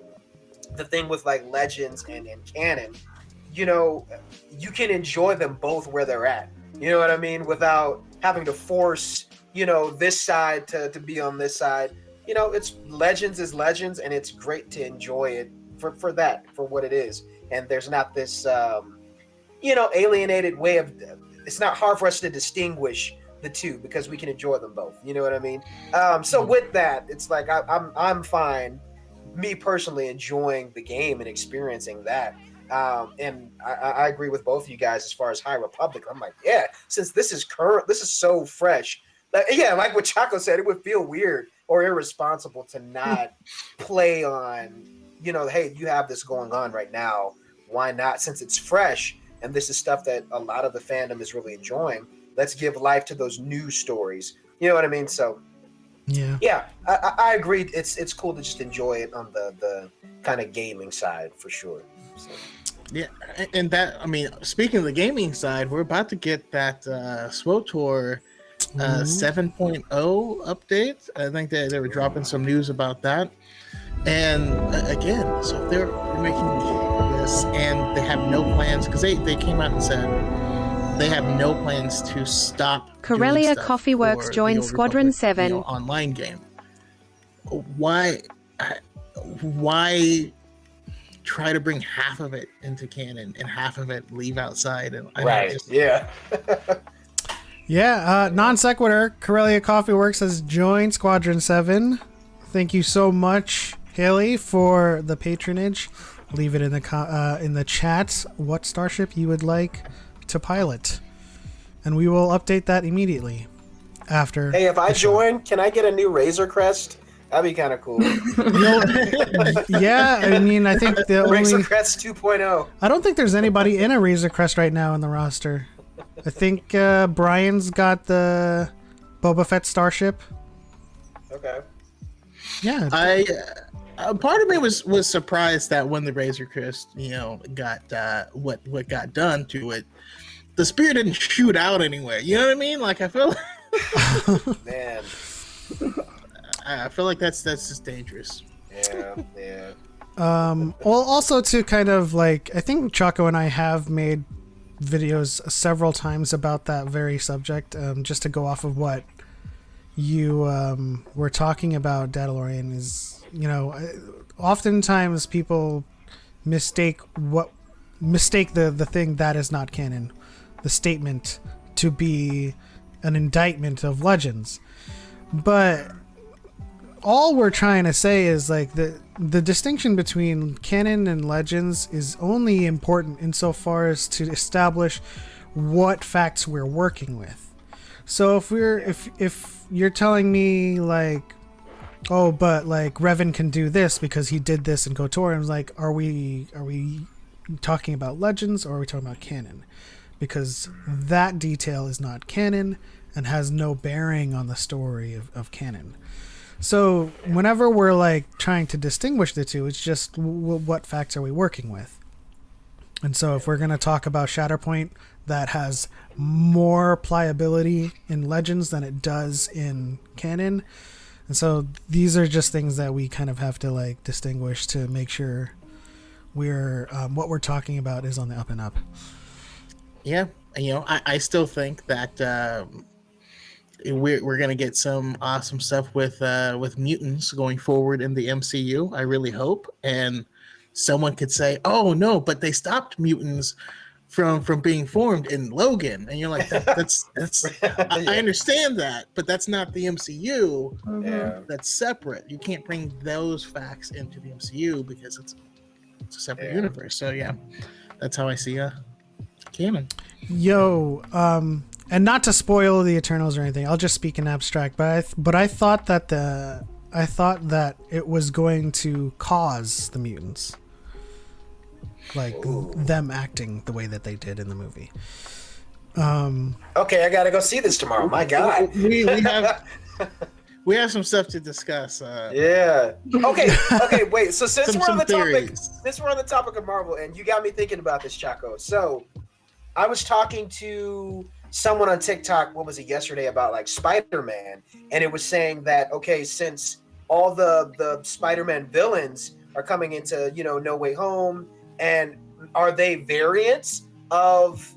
the thing with like Legends and canon, you know, you can enjoy them both where they're at. You know what I mean? Without having to force, you know, this side to be on this side. You know, it's Legends is Legends, and it's great to enjoy it for what it is. And there's not this, you know, alienated way of, it's not hard for us to distinguish the two because we can enjoy them both. You know what I mean? So with that, it's like I'm fine, me personally, enjoying the game and experiencing that. And I agree with both of you guys as far as High Republic. I'm like, yeah, since this is current, this is so fresh. Yeah, like what Choco said, it would feel weird or irresponsible to not play on, you know, hey, you have this going on right now. Why not? Since it's fresh and this is stuff that a lot of the fandom is really enjoying, let's give life to those new stories. You know what I mean? So, yeah, I agree. It's cool to just enjoy it on the kind of gaming side for sure. So. Yeah, and that, I mean, speaking of the gaming side, we're about to get that SWOTOR 7.0 update. I think they were dropping some news about that. And again, so if they're making this and they have no plans, because they came out and said they have no plans to stop. Corellia Coffee Works joined Squadron 7 online game. Why try to bring half of it into canon and half of it leave outside? And Non sequitur. Corellia Coffee Works has joined Squadron 7. Thank you so much, Haley, for the patronage. Leave it in the chat what starship you would like to pilot, and we will update that immediately after. Hey, if I join, can I get a new Razor Crest? That'd be kind of cool. Yeah, I mean, I think the Razor Crest 2.0. I don't think there's anybody in a Razor Crest right now in the roster. I think Brian's got the Boba Fett starship. Okay. Yeah, part of me was surprised that when the Razor Crest, got what got done to it, the spear didn't shoot out anywhere. You know what I mean? Like, I feel Man. I feel like that's just dangerous. Yeah. Well, also to kind of like, I think Choco and I have made videos several times about that very subject. Just to go off of what you were talking about, Dadalorian, is, oftentimes people mistake the thing that is not canon, the statement, to be an indictment of Legends. But all we're trying to say is like the distinction between canon and Legends is only important insofar as to establish what facts we're working with. So if you're telling me like, oh, but like Revan can do this because he did this in KOTOR, I'm like, are we talking about Legends or are we talking about canon? Because that detail is not canon and has no bearing on the story of canon. So whenever we're like trying to distinguish the two, it's just what facts are we working with? And so if we're going to talk about Shatterpoint, that has more pliability in Legends than it does in canon. And so these are just things that we kind of have to like distinguish to make sure we're what we're talking about is on the up and up. Yeah, I still think that we're gonna get some awesome stuff with mutants going forward in the MCU. I really hope. And someone could say, "Oh no, but they stopped mutants from being formed in Logan," and you're like, "That's I understand that, but that's not the MCU. Yeah. That's separate. You can't bring those facts into the MCU because it's a separate universe." So yeah, that's how I see canon. Yo, and not to spoil the Eternals or anything, I'll just speak in abstract. But I thought that it was going to cause the mutants, like them acting the way that they did in the movie. Okay, I gotta go see this tomorrow. My God. We have some stuff to discuss. Yeah. Okay. Wait. So since we're on the theories. topic of Marvel, and you got me thinking about this, Choco. So I was talking to someone on TikTok, what was it, yesterday, about like Spider-Man, and it was saying that, okay, since all the Spider-Man villains are coming into, No Way Home, and are they variants of,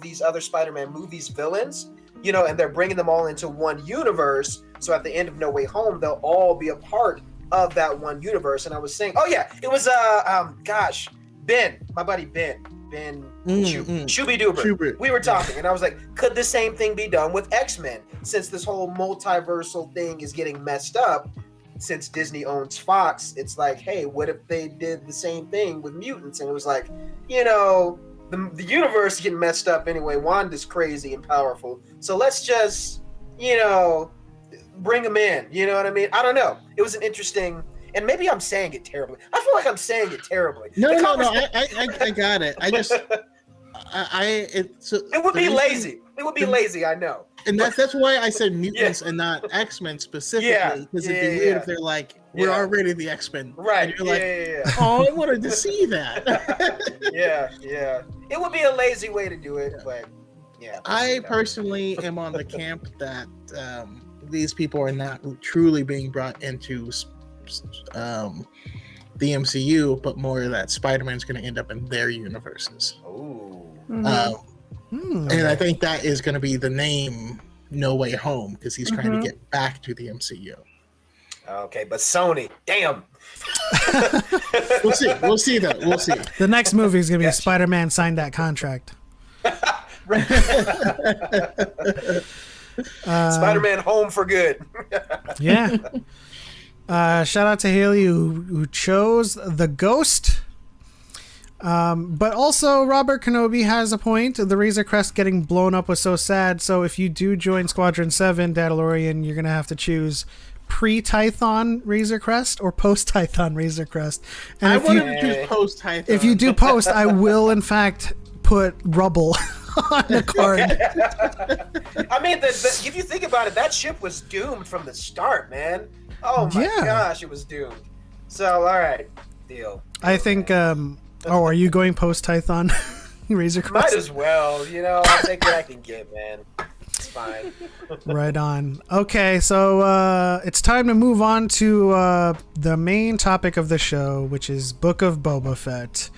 these other Spider-Man movies villains, and they're bringing them all into one universe, so at the end of No Way Home, they'll all be a part of that one universe. And I was saying, oh yeah, it was Ben, my buddy Ben Shooby Doober. We were talking, and I was like, could the same thing be done with X-Men? Since this whole multiversal thing is getting messed up, since Disney owns Fox, it's like, hey, what if they did the same thing with mutants? And it was like, the universe getting messed up anyway. Wanda's crazy and powerful, so let's just, bring them in. You know what I mean? I don't know. It was an interesting. And maybe I'm saying it terribly. I feel like I'm saying it terribly. No, I got it. I just, it would be lazy. It would be lazy, I know. And that's why I said mutants and not X-Men specifically, because it'd be weird if they're like we're already the X-Men. Right. And you're like, oh, I wanted to see that. Yeah. It would be a lazy way to do it, but yeah. I personally am on the camp that these people are not truly being brought into the MCU, but more that Spider-Man's going to end up in their universes. Ooh. And I think that is going to be the name No Way Home, because he's trying to get back to the MCU. Okay, but Sony, damn. We'll see though. We'll see. The next movie is going to be Spider-Man signed that contract. Spider-Man home for good. Yeah. Shout out to Haley who chose The Ghost. But also Robert Kenobi has a point. The Razor Crest getting blown up was so sad. So if you do join Squadron 7, Dadalorian, you're going to have to choose pre-Tython Razor Crest or post-Tython Razor Crest. And I wanted to choose post-Tython. If you do post, I will in fact put rubble on the card. I mean, if you think about it, that ship was doomed from the start, man. Oh my gosh, it was doomed. So, all right, deal. I think. Are you going post-Tython Razor Crest? Might as well. I'll take what I can get, man. It's fine. Right on. Okay, so it's time to move on to the main topic of the show, which is Book of Boba Fett.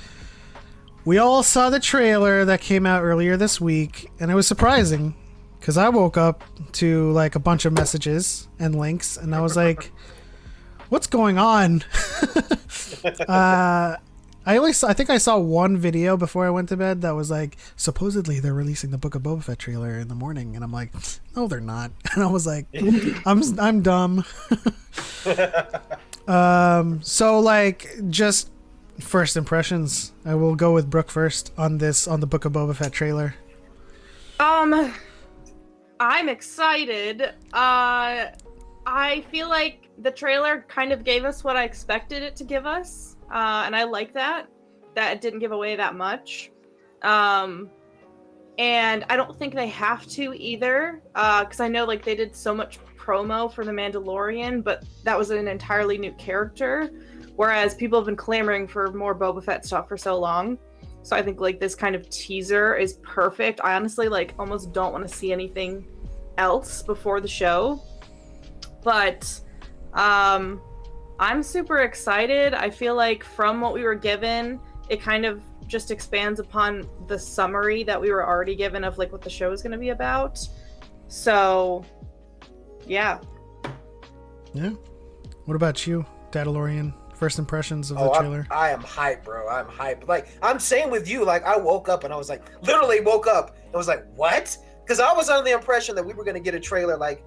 We all saw the trailer that came out earlier this week, and it was surprising because I woke up to like a bunch of messages and links, and I was like, "What's going on?" I think I saw one video before I went to bed that was like, supposedly they're releasing the Book of Boba Fett trailer in the morning, and I'm like, no, they're not. And I was like, I'm dumb. So like, just first impressions. I will go with Brooke first on the Book of Boba Fett trailer. I'm excited. I feel like the trailer kind of gave us what I expected it to give us. And I like that it didn't give away that much. And I don't think they have to either, because I know like they did so much promo for The Mandalorian, but that was an entirely new character, whereas people have been clamoring for more Boba Fett stuff for so long. So I think like this kind of teaser is perfect. I honestly like almost don't want to see anything else before the show. But I'm super excited. I feel like from what we were given, it kind of just expands upon the summary that we were already given of like what the show is going to be about. So, yeah. Yeah. What about you, Dadalorian? First impressions of the trailer? I am hyped, bro. I'm hyped. Like, I'm saying with you, like, I woke up and I was like, literally woke up and was like, what? Because I was under the impression that we were going to get a trailer like,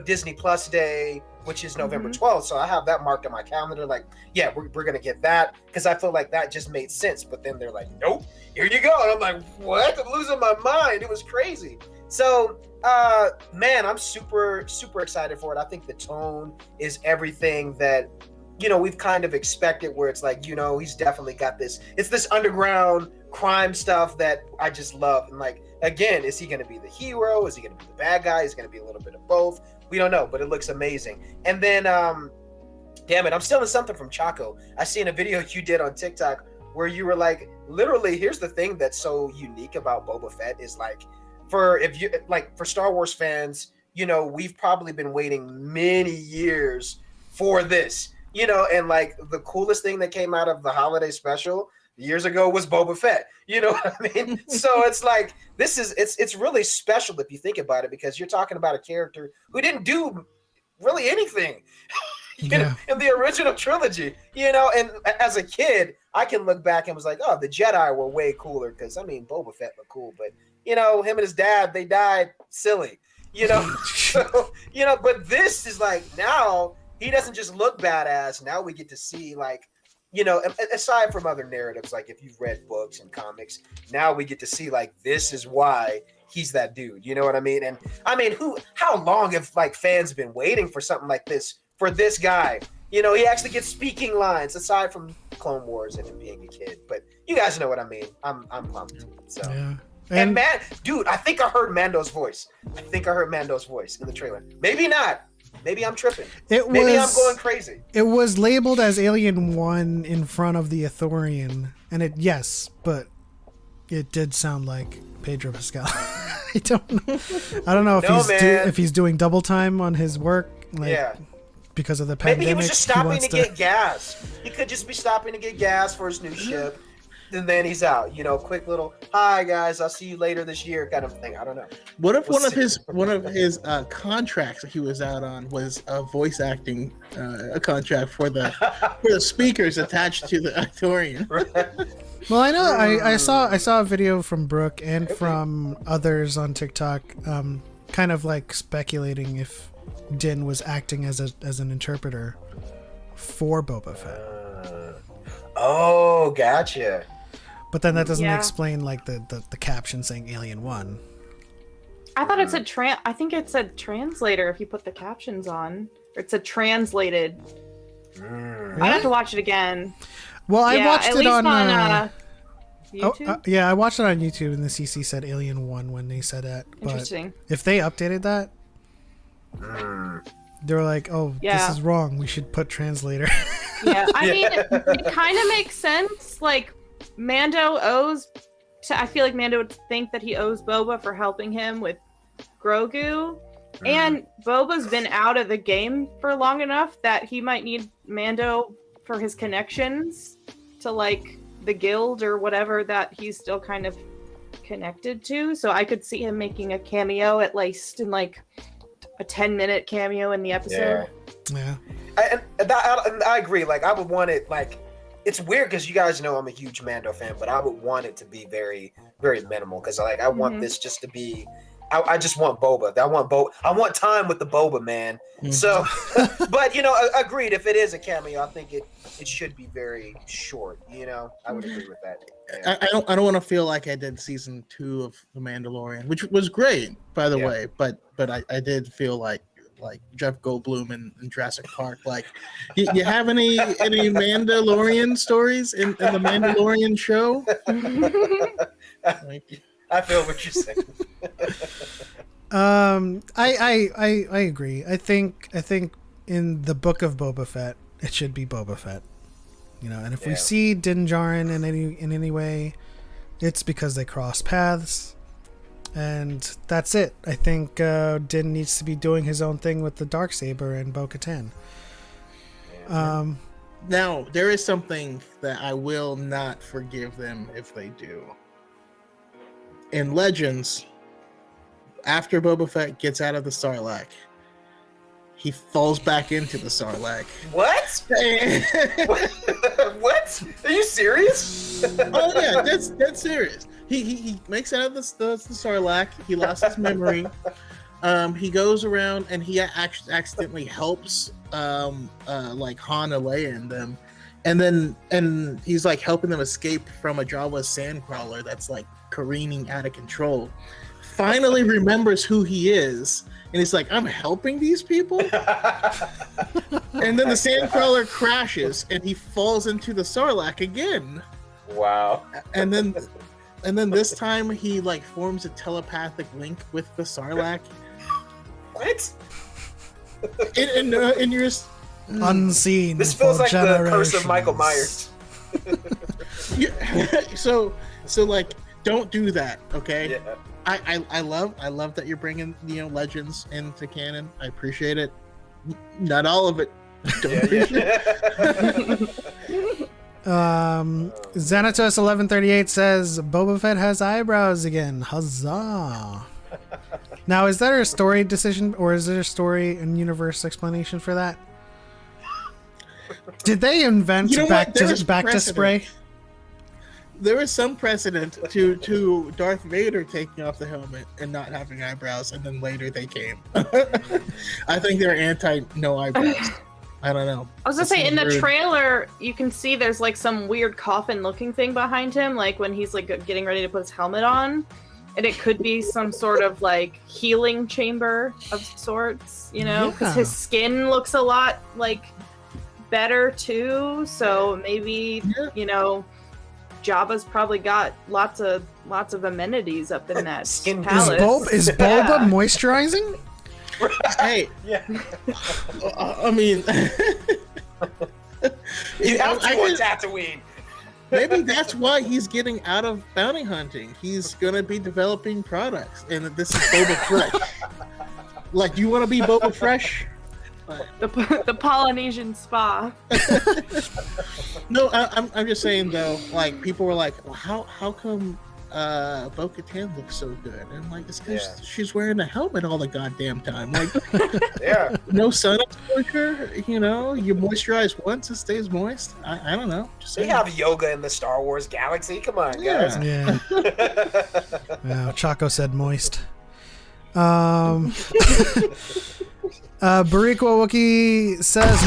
Disney Plus Day, which is November 12th. So I have that marked on my calendar. Like, yeah, we're going to get that because I feel like that just made sense. But then they're like, nope, here you go. And I'm like, what? I'm losing my mind. It was crazy. So, man, I'm super, super excited for it. I think the tone is everything that, we've kind of expected, where it's like, he's definitely got this. It's this underground crime stuff that I just love. And like, again, is he going to be the hero? Is he going to be the bad guy? Is he going to be a little bit of both? We don't know, but it looks amazing. And then, damn it, I'm stealing something from Choco. I seen a video you did on TikTok where you were like, literally, here's the thing that's so unique about Boba Fett is like, for Star Wars fans, we've probably been waiting many years for this, and like the coolest thing that came out of the holiday special years ago was Boba Fett. You know what I mean? So it's like, it's really special if you think about it, because you're talking about a character who didn't do really anything in the original trilogy, and as a kid, I can look back and was like, oh, the Jedi were way cooler. Cause Boba Fett looked cool, but him and his dad, they died silly, so, but this is like, now he doesn't just look badass. Now we get to see like, aside from other narratives, like if you've read books and comics, now we get to see like, this is why he's that dude. You know what I mean? And I mean, how long have like fans been waiting for something like this for this guy? He actually gets speaking lines aside from Clone Wars and him being a kid, but you guys know what I mean. I'm pumped. So, and man, dude, I think I heard Mando's voice. In the trailer. Maybe not, Maybe I'm tripping. Maybe I'm going crazy. It was labeled as Alien 1 in front of the Ithorian, and but it did sound like Pedro Pascal. I don't know if he's doing double time on his work. Because of the pandemic. Maybe he was just stopping to get gas. He could just be stopping to get gas for his new ship. And then he's out. Quick little, hi guys, I'll see you later this year kind of thing. I don't know. What if one of his contracts that he was out on was a voice acting a contract for the speakers attached to the Ithorian? Well, I know I saw a video from Brooke and from others on TikTok, kind of like speculating if Din was acting as an interpreter for Boba Fett. Oh, gotcha. But then that doesn't explain like the caption saying Alien 1. I thought it said I think it said translator if you put the captions on. Or it said translated. Really? I'd have to watch it again. Well, I watched it on YouTube. I watched it on YouTube, and the CC said Alien 1 when they said that. But Interesting. if they updated that, they were like, "Oh, this is wrong. We should put translator." Yeah, I mean, it kind of makes sense. Like, Mando I feel like Mando would think that he owes Boba for helping him with Grogu. And Boba's been out of the game for long enough that he might need Mando for his connections to, like, the guild or whatever that he's still kind of connected to. So I could see him making a cameo, at least in, like, a 10-minute cameo in the episode. Yeah. I agree. Like, I would want it, like, it's weird because you guys know I'm a huge Mando fan, but I would want it to be very, very minimal because, like, I want this just to be. I just want Boba. I want time with the Boba, man. So, but agreed. If it is a cameo, I think it should be very short. I would agree with that. Yeah. I don't want to feel like I did season 2 of The Mandalorian, which was great, by the way. But I did feel like Jeff Goldblum in Jurassic Park. Like, you have any Mandalorian stories in the Mandalorian show? I feel what you're saying. I agree. I think in the Book of Boba Fett, it should be Boba Fett. And if we see Din Djarin in any way, it's because they cross paths, and that's it. I think Din needs to be doing his own thing with the Darksaber and Bo-Katan. Now, there is something that I will not forgive them if they do. In Legends, after Boba Fett gets out of the Sarlacc, he falls back into the Sarlacc. What? What? Are you serious? Oh yeah, that's serious. He makes it out of the Sarlacc. He lost his memory. He goes around and he accidentally helps like Han, Leia and them, and he's like helping them escape from a Jawa sandcrawler that's like careening out of control. Finally remembers who he is, and he's like, I'm helping these people. And then the sandcrawler crashes and he falls into the Sarlacc again. Wow. And then this time he like forms a telepathic link with the Sarlacc. What? And you're unseen. This feels like the curse of Michael Myers. So like, don't do that, okay? Yeah. I love that you're bringing Legends into canon. I appreciate it. Not all of it. Don't appreciate it. Xanatos 1138 says Boba Fett has eyebrows again. Huzzah! Now, is there a story decision, or is there a story and universe explanation for that? Did they invent back to spray? There is some precedent to Darth Vader taking off the helmet and not having eyebrows, and then later they came. I think they're anti no eyebrows. I don't know. I was gonna say, in the trailer, you can see there's like some weird coffin-looking thing behind him, like when he's like getting ready to put his helmet on, and it could be some sort of like healing chamber of sorts, because his skin looks a lot like better too. So maybe Jabba's probably got lots of amenities up in that Skin palace. Is Boba moisturizing? Hey, Yeah. I mean, You have to I on just- Tatooine. maybe that's why he's getting out of bounty hunting. He's gonna be developing products, and this is Boba Fresh. Like, you want to be Boba Fresh? The Polynesian spa. No, I'm just saying though. Like, people were like, well, how come Bo-Katan looks so good? And I'm like, it's because she's wearing a helmet all the goddamn time. Like, Yeah. no sun exposure. You know, you moisturize once, it stays moist. I don't know. Just They saying. have yoga in the Star Wars galaxy. Come on, Yeah. guys. Yeah. Yeah, Choco said moist. Bariko Wookie says,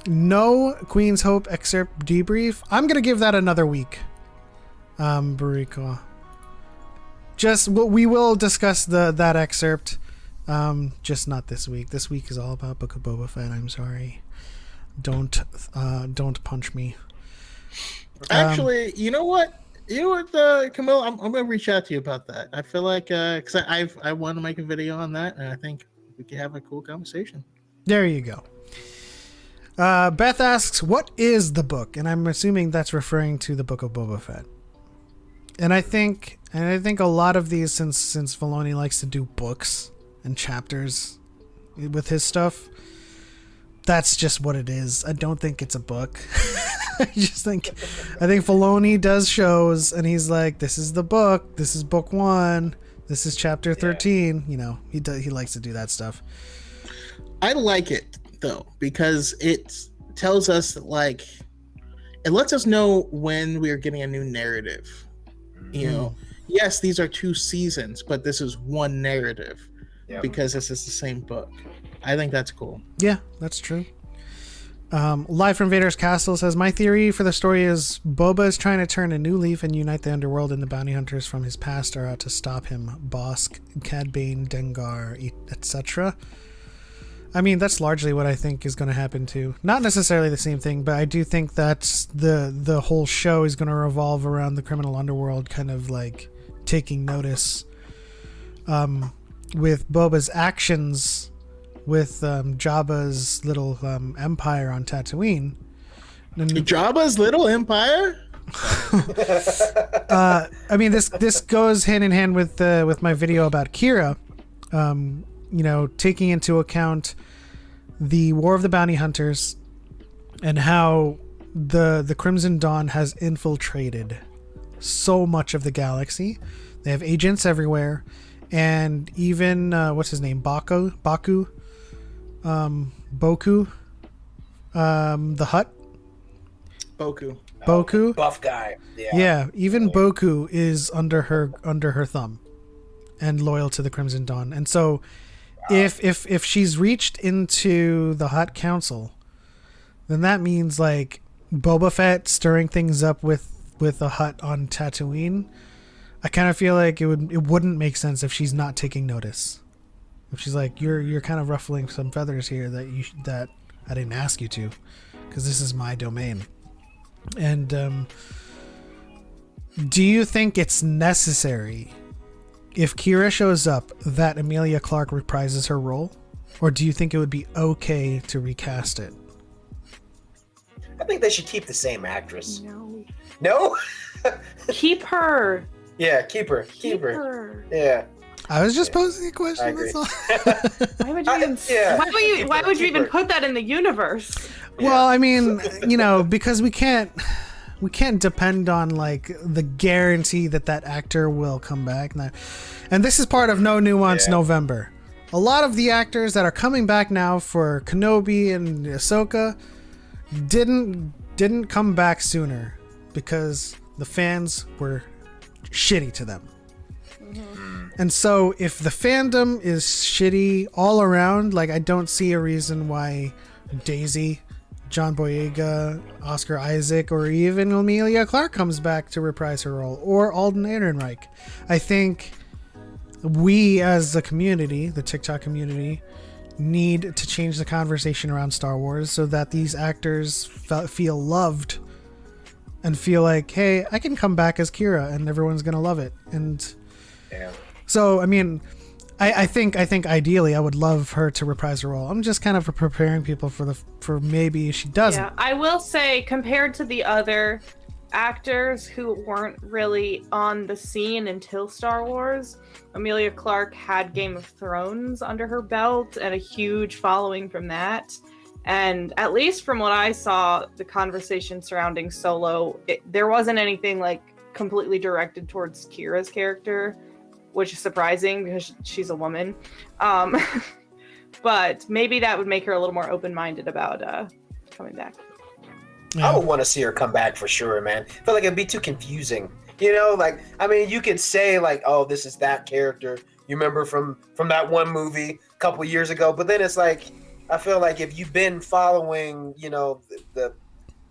no Queen's Hope excerpt debrief. I'm gonna give that another week. Bariko. We will discuss that excerpt. Just not this week. This week is all about Book of Boba Fett. I'm sorry. Don't punch me. Actually, you know what? Camille, I'm gonna reach out to you about that. I feel like because I want to make a video on that, and I think we could have a cool conversation. There you go. Beth asks, "What is the book?" And I'm assuming that's referring to the Book of Boba Fett. And I think a lot of these, since Filoni likes to do books and chapters with his stuff, that's just what it is. I don't think it's a book. I think Filoni does shows, and he's like, "This is the book. This is book 1. This is chapter 13." You know, he likes to do that stuff. I like it though, because it tells us, like, it lets us know when we are getting a new narrative. You know, yes, these are 2 seasons, but this is one narrative because this is the same book. I think that's cool. Yeah, that's true. Live from Vader's Castle says, my theory for the story is Boba is trying to turn a new leaf and unite the underworld, and the bounty hunters from his past are out to stop him. Bosk, Cad Bane, Dengar, etc. I mean, that's largely what I think is going to happen too. Not necessarily the same thing, but I do think that's the whole show is going to revolve around the criminal underworld kind of like taking notice with Boba's actions with Jabba's little empire on Tatooine. And, Jabba's little empire? I mean, this goes hand in hand with my video about Kira. You know, taking into account the War of the Bounty Hunters and how the Crimson Dawn has infiltrated so much of the galaxy. They have agents everywhere, and even what's his name, Boku, the Hutt, Boku, buff guy. yeah. Even Boku is under her thumb and loyal to the Crimson Dawn, and so. If she's reached into the Hutt Council, then that means like Boba Fett stirring things up with the Hutt on Tatooine. I kind of feel like it wouldn't make sense if she's not taking notice. If she's like, you're kind of ruffling some feathers here that I didn't ask you to, because this is my domain. And do you think it's necessary? If Kira shows up, that Emilia Clarke reprises her role? Or do you think it would be okay to recast it? I think they should keep the same actress. No. No? Keep her. Yeah, keep her. Keep her. Yeah. I was just posing a question. I agree. That's all. Why would you even? Why would you even put that in the universe? Well, I mean, you know, because we can't depend on like the guarantee that actor will come back. And this is part of No Nuance November. A lot of the actors that are coming back now for Kenobi and Ahsoka didn't come back sooner because the fans were shitty to them. And so if the fandom is shitty all around, like I don't see a reason why Daisy, John Boyega, Oscar Isaac, or even Emilia Clarke comes back to reprise her role, or Alden Ehrenreich. I think we as a community, the TikTok community, need to change the conversation around Star Wars so that these actors feel loved and feel like, hey, I can come back as Kira and everyone's going to love it. And so, I mean, I think ideally I would love her to reprise her role. I'm just kind of preparing people for maybe she doesn't. Yeah, I will say compared to the other actors who weren't really on the scene until Star Wars, Emilia Clarke had Game of Thrones under her belt and a huge following from that. And at least from what I saw, the conversation surrounding Solo, there wasn't anything like completely directed towards Kira's character, which is surprising because she's a woman. But maybe that would make her a little more open-minded about coming back. Yeah. I would want to see her come back for sure, man. I feel like it'd be too confusing. You know, like, I mean, you could say like, oh, this is that character you remember from that one movie a couple years ago, but then it's like, I feel like if you've been following, you know, the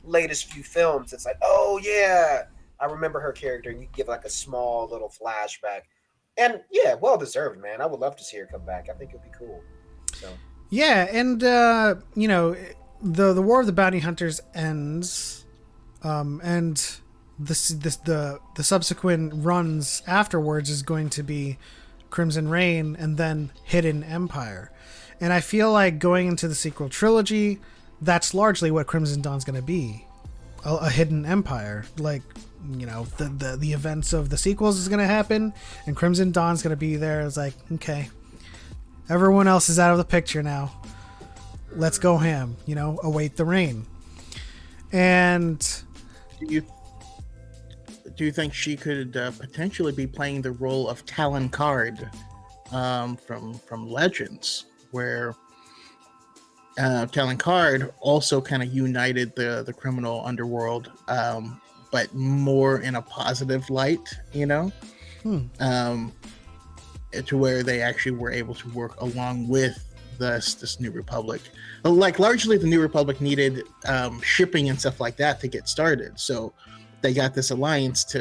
latest few films, it's like, oh yeah, I remember her character, and you give like a small little flashback. And yeah, well deserved, man. I would love to see her come back. I think it'd be cool. So Yeah, and you know, the War of the Bounty Hunters ends, and the subsequent runs afterwards is going to be Crimson Reign and then Hidden Empire. And I feel like going into the sequel trilogy, that's largely what Crimson Dawn's going to be, a hidden empire. Like, you know, the events of the sequels is going to happen, and Crimson Dawn's going to be there. It's like, okay, everyone else is out of the picture now. Let's go ham, you know, await the rain. And Do you think she could potentially be playing the role of Talon Card from Legends, where Talon Card also kind of united the criminal underworld, but more in a positive light, you know, to where they actually were able to work along with this New Republic. Like, largely the New Republic needed shipping and stuff like that to get started, so they got this alliance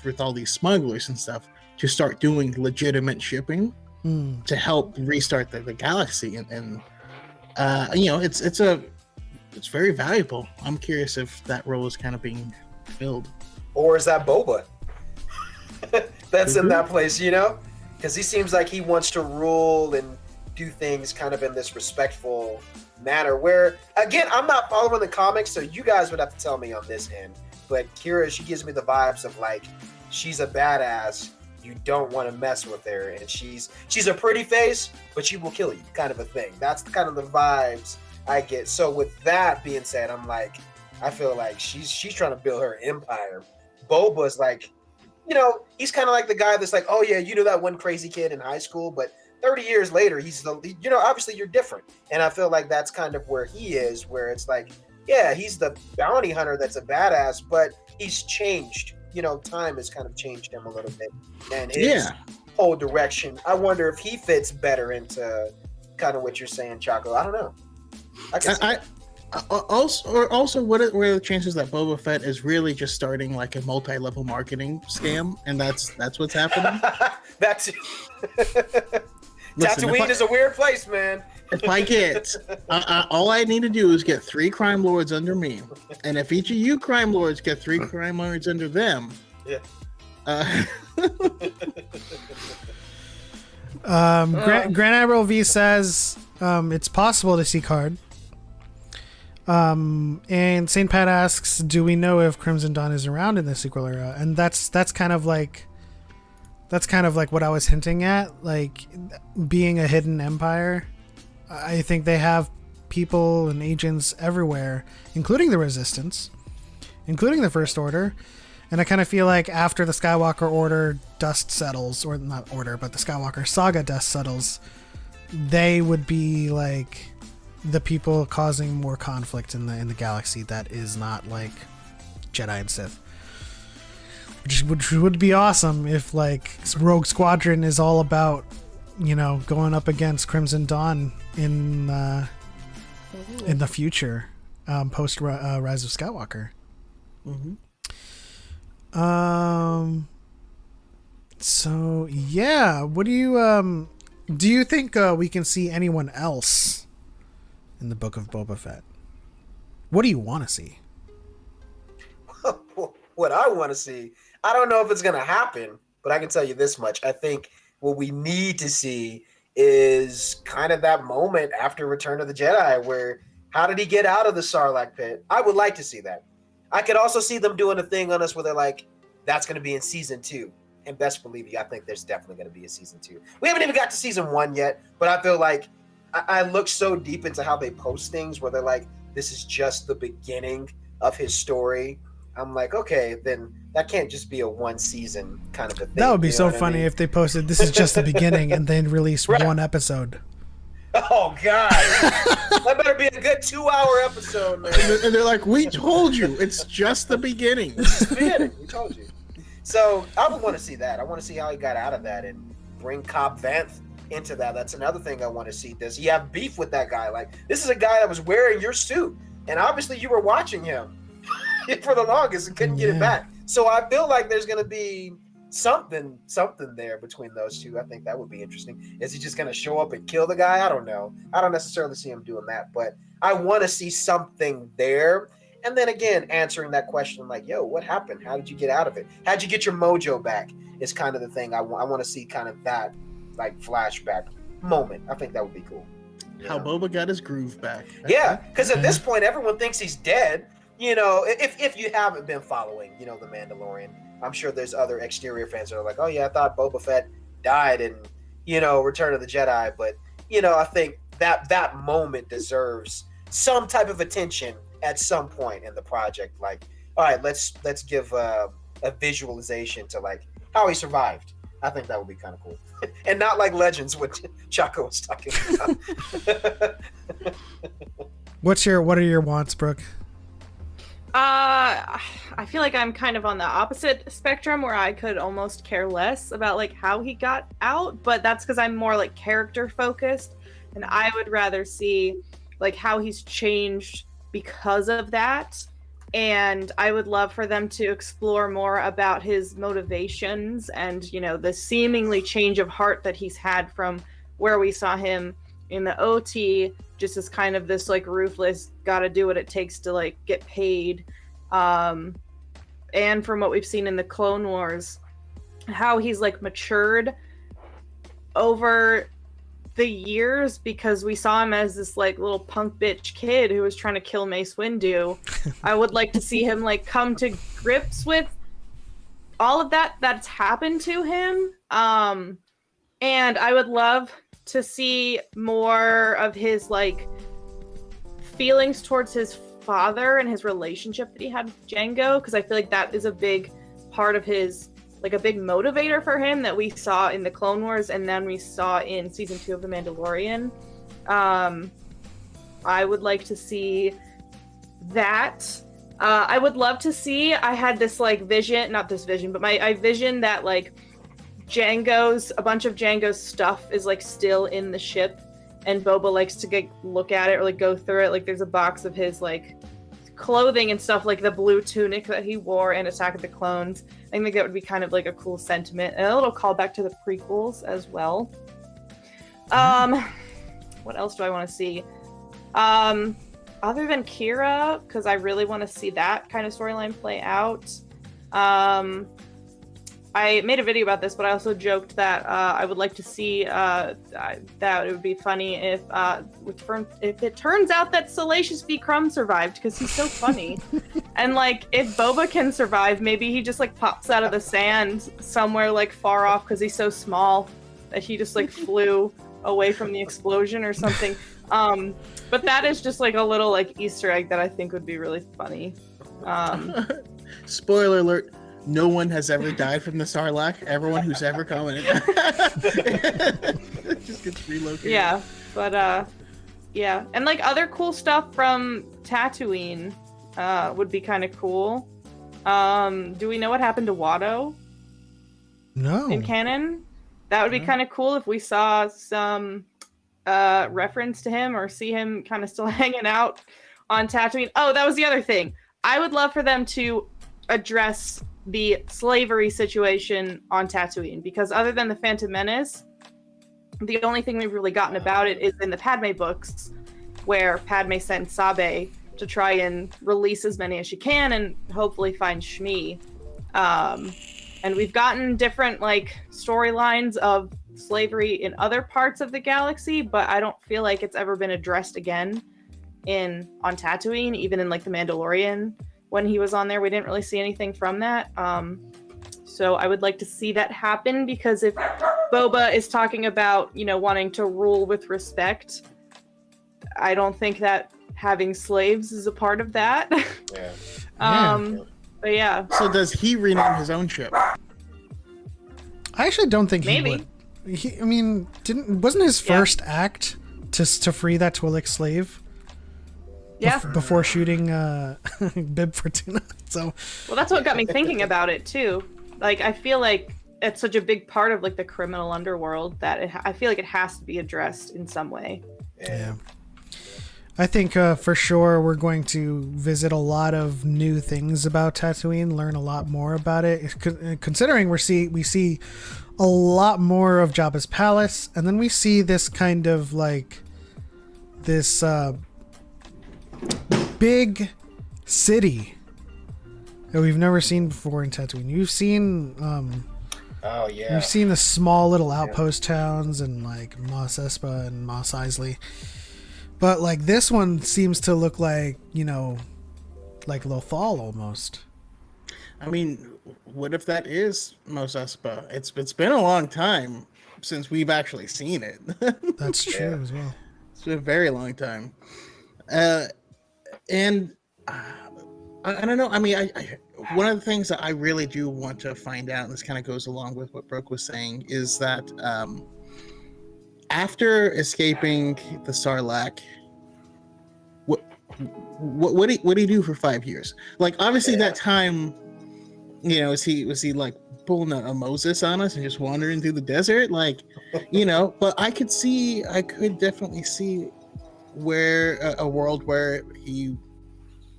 with all these smugglers and stuff to start doing legitimate shipping to help restart the galaxy, and you know, it's very valuable. I'm curious if that role is kind of being filled, or is that Boba that's in that place, you know, because he seems like he wants to rule and do things kind of in this respectful manner, where again, I'm not following the comics, so you guys would have to tell me on this end, but Kira, she gives me the vibes of like, she's a badass, you don't want to mess with her, and she's a pretty face, but she will kill you, kind of a thing. That's kind of the vibes I get. So with that being said, I'm like, I feel like she's trying to build her empire. Boba's like, you know, he's kind of like the guy that's like, oh yeah, you know that one crazy kid in high school, but 30 years later, he's you know, obviously you're different. And I feel like that's kind of where he is, where it's like, yeah, he's the bounty hunter that's a badass, but he's changed. You know, time has kind of changed him a little bit, and his whole direction. I wonder if he fits better into kind of what you're saying, Choco. I don't know. Also, what are the chances that Boba Fett is really just starting like a multi-level marketing scam, and that's what's happening? That's Tatooine is a weird place, man. If I get, all I need to do is get 3 crime lords under me, and if each of you crime lords get 3 crime lords under them, Grand Admiral V says it's possible to see Card. And St. Pat asks, do we know if Crimson Dawn is around in the sequel era? And that's kind of like what I was hinting at, like being a hidden empire. I think they have people and agents everywhere, including the Resistance, including the First Order. And I kind of feel like after the Skywalker Order dust settles, or not Order, but the Skywalker Saga dust settles, they would be like the people causing more conflict in the galaxy that is not like Jedi and Sith. Which would be awesome if like Rogue Squadron is all about, you know, going up against Crimson Dawn in the future, post Rise of Skywalker. So yeah, what do you think we can see anyone else in the Book of Boba Fett? What do you want to see? What I want to see, I don't know if it's going to happen, but I can tell you this much. I think What we need to see is kind of that moment after Return of the Jedi where how did he get out of the Sarlacc pit? I would like to see that. I could also see them doing a thing on us where they're like, that's going to be in season 2. And best believe you, I think there's definitely going to be a season 2. We haven't even got to season 1 yet, but I feel like I look so deep into how they post things where they're like, this is just the beginning of his story. I'm like, okay, then that can't just be a 1 season kind of a thing. That would be so funny if they posted this is just the beginning and then released one episode. Oh God, that better be a good 2-hour episode, man. And they're like, we told you, it's just the beginning. It's the beginning. We told you. So I would want to see that. I want to see how he got out of that and bring Cobb Vanth into that. That's another thing I want to see. Does he have beef with that guy? Like, this is a guy that was wearing your suit, and obviously you were watching him for the longest and couldn't get it back. So I feel like there's going to be something there between those two. I think that would be interesting. Is he just going to show up and kill the guy? I don't know. I don't necessarily see him doing that, but I want to see something there. And then again, answering that question like, yo, what happened? How did you get out of it? How'd you get your mojo back is kind of the thing. I want to see kind of that like flashback moment. I think that would be cool. How Boba got his groove back. Yeah, because at this point, everyone thinks he's dead. You know, if you haven't been following, you know, The Mandalorian, I'm sure there's other exterior fans that are like, oh yeah, I thought Boba Fett died in, you know, Return of the Jedi. But, you know, I think that moment deserves some type of attention at some point in the project. Like, all right, let's give a visualization to like how he survived. I think that would be kind of cool. And not like Legends, which Choco was talking about. What are your wants, Brooke? I feel like I'm kind of on the opposite spectrum where I could almost care less about like how he got out, but that's because I'm more like character focused, and I would rather see like how he's changed because of that. And I would love for them to explore more about his motivations and, you know, the seemingly change of heart that he's had from where we saw him in the OT, just as kind of this like ruthless, gotta do what it takes to like get paid. And from what we've seen in the Clone Wars, how he's like matured over the years, because we saw him as this like little punk bitch kid who was trying to kill Mace Windu. I would like to see him like come to grips with all of that's happened to him. And I would love to see more of his like feelings towards his father and his relationship that he had with Jango, because I feel like that is a big part of his, like a big motivator for him that we saw in the Clone Wars and then we saw in season 2 of The Mandalorian. I would like to see that. I would love to see, I had this like vision, not this vision, but I vision that like a bunch of Jango's stuff is like still in the ship, and Boba likes to look at it or like go through it. Like there's a box of his like clothing and stuff, like the blue tunic that he wore in Attack of the Clones. I think that would be kind of like a cool sentiment and a little callback to the prequels as well. What else do I want to see? Other than Kira, because I really want to see that kind of storyline play out. I made a video about this, but I also joked that I would like to see that it would be funny if it turns out that Salacious V. Crumb survived, because he's so funny. And like, if Boba can survive, maybe he just like pops out of the sand somewhere like far off because he's so small that he just like flew away from the explosion or something. But that is just like a little like Easter egg that I think would be really funny. Spoiler alert. No one has ever died from the Sarlacc. Everyone who's ever commented just gets relocated. Yeah, but yeah, and like other cool stuff from Tatooine would be kind of cool. Do we know what happened to Watto? No. In canon? That would be kind of cool if we saw some reference to him or see him kind of still hanging out on Tatooine. Oh, that was the other thing. I would love for them to address the slavery situation on Tatooine, because other than the Phantom Menace, the only thing we've really gotten about it is in the Padme books, where Padme sent Sabe to try and release as many as she can and hopefully find Shmi. And we've gotten different like storylines of slavery in other parts of the galaxy, but I don't feel like it's ever been addressed again on Tatooine, even in like The Mandalorian when he was on there. We didn't really see anything from that. So I would like to see that happen, because if Boba is talking about, wanting to rule with respect, I don't think that having slaves is a part of that. Yeah. But yeah. So does he rename his own ship? I actually don't think Maybe. he would. Wasn't his first act to free that Twi'lek slave? Yeah. Before shooting Bib Fortuna. So. Well, that's what got me thinking about it too. Like, I feel like it's such a big part of like the criminal underworld that I feel like it has to be addressed in some way. Yeah. I think for sure we're going to visit a lot of new things about Tatooine, learn a lot more about it. Considering we see a lot more of Jabba's palace, and then we see this kind of like this big city that we've never seen before in Tatooine. You've seen you've seen the small little outpost towns and like Mos Espa and Mos Eisley. But like this one seems to look like, like Lothal almost. I mean, what if that is Mos Espa? It's been a long time since we've actually seen it. That's true as well. It's been a very long time. And I don't know. I mean, I one of the things that I really do want to find out, and this kind of goes along with what Brooke was saying, is that after escaping the Sarlacc, what did he do for 5 years? Like, obviously that time, was he like pulling a Moses on us and just wandering through the desert, like, But I could definitely see where a world where he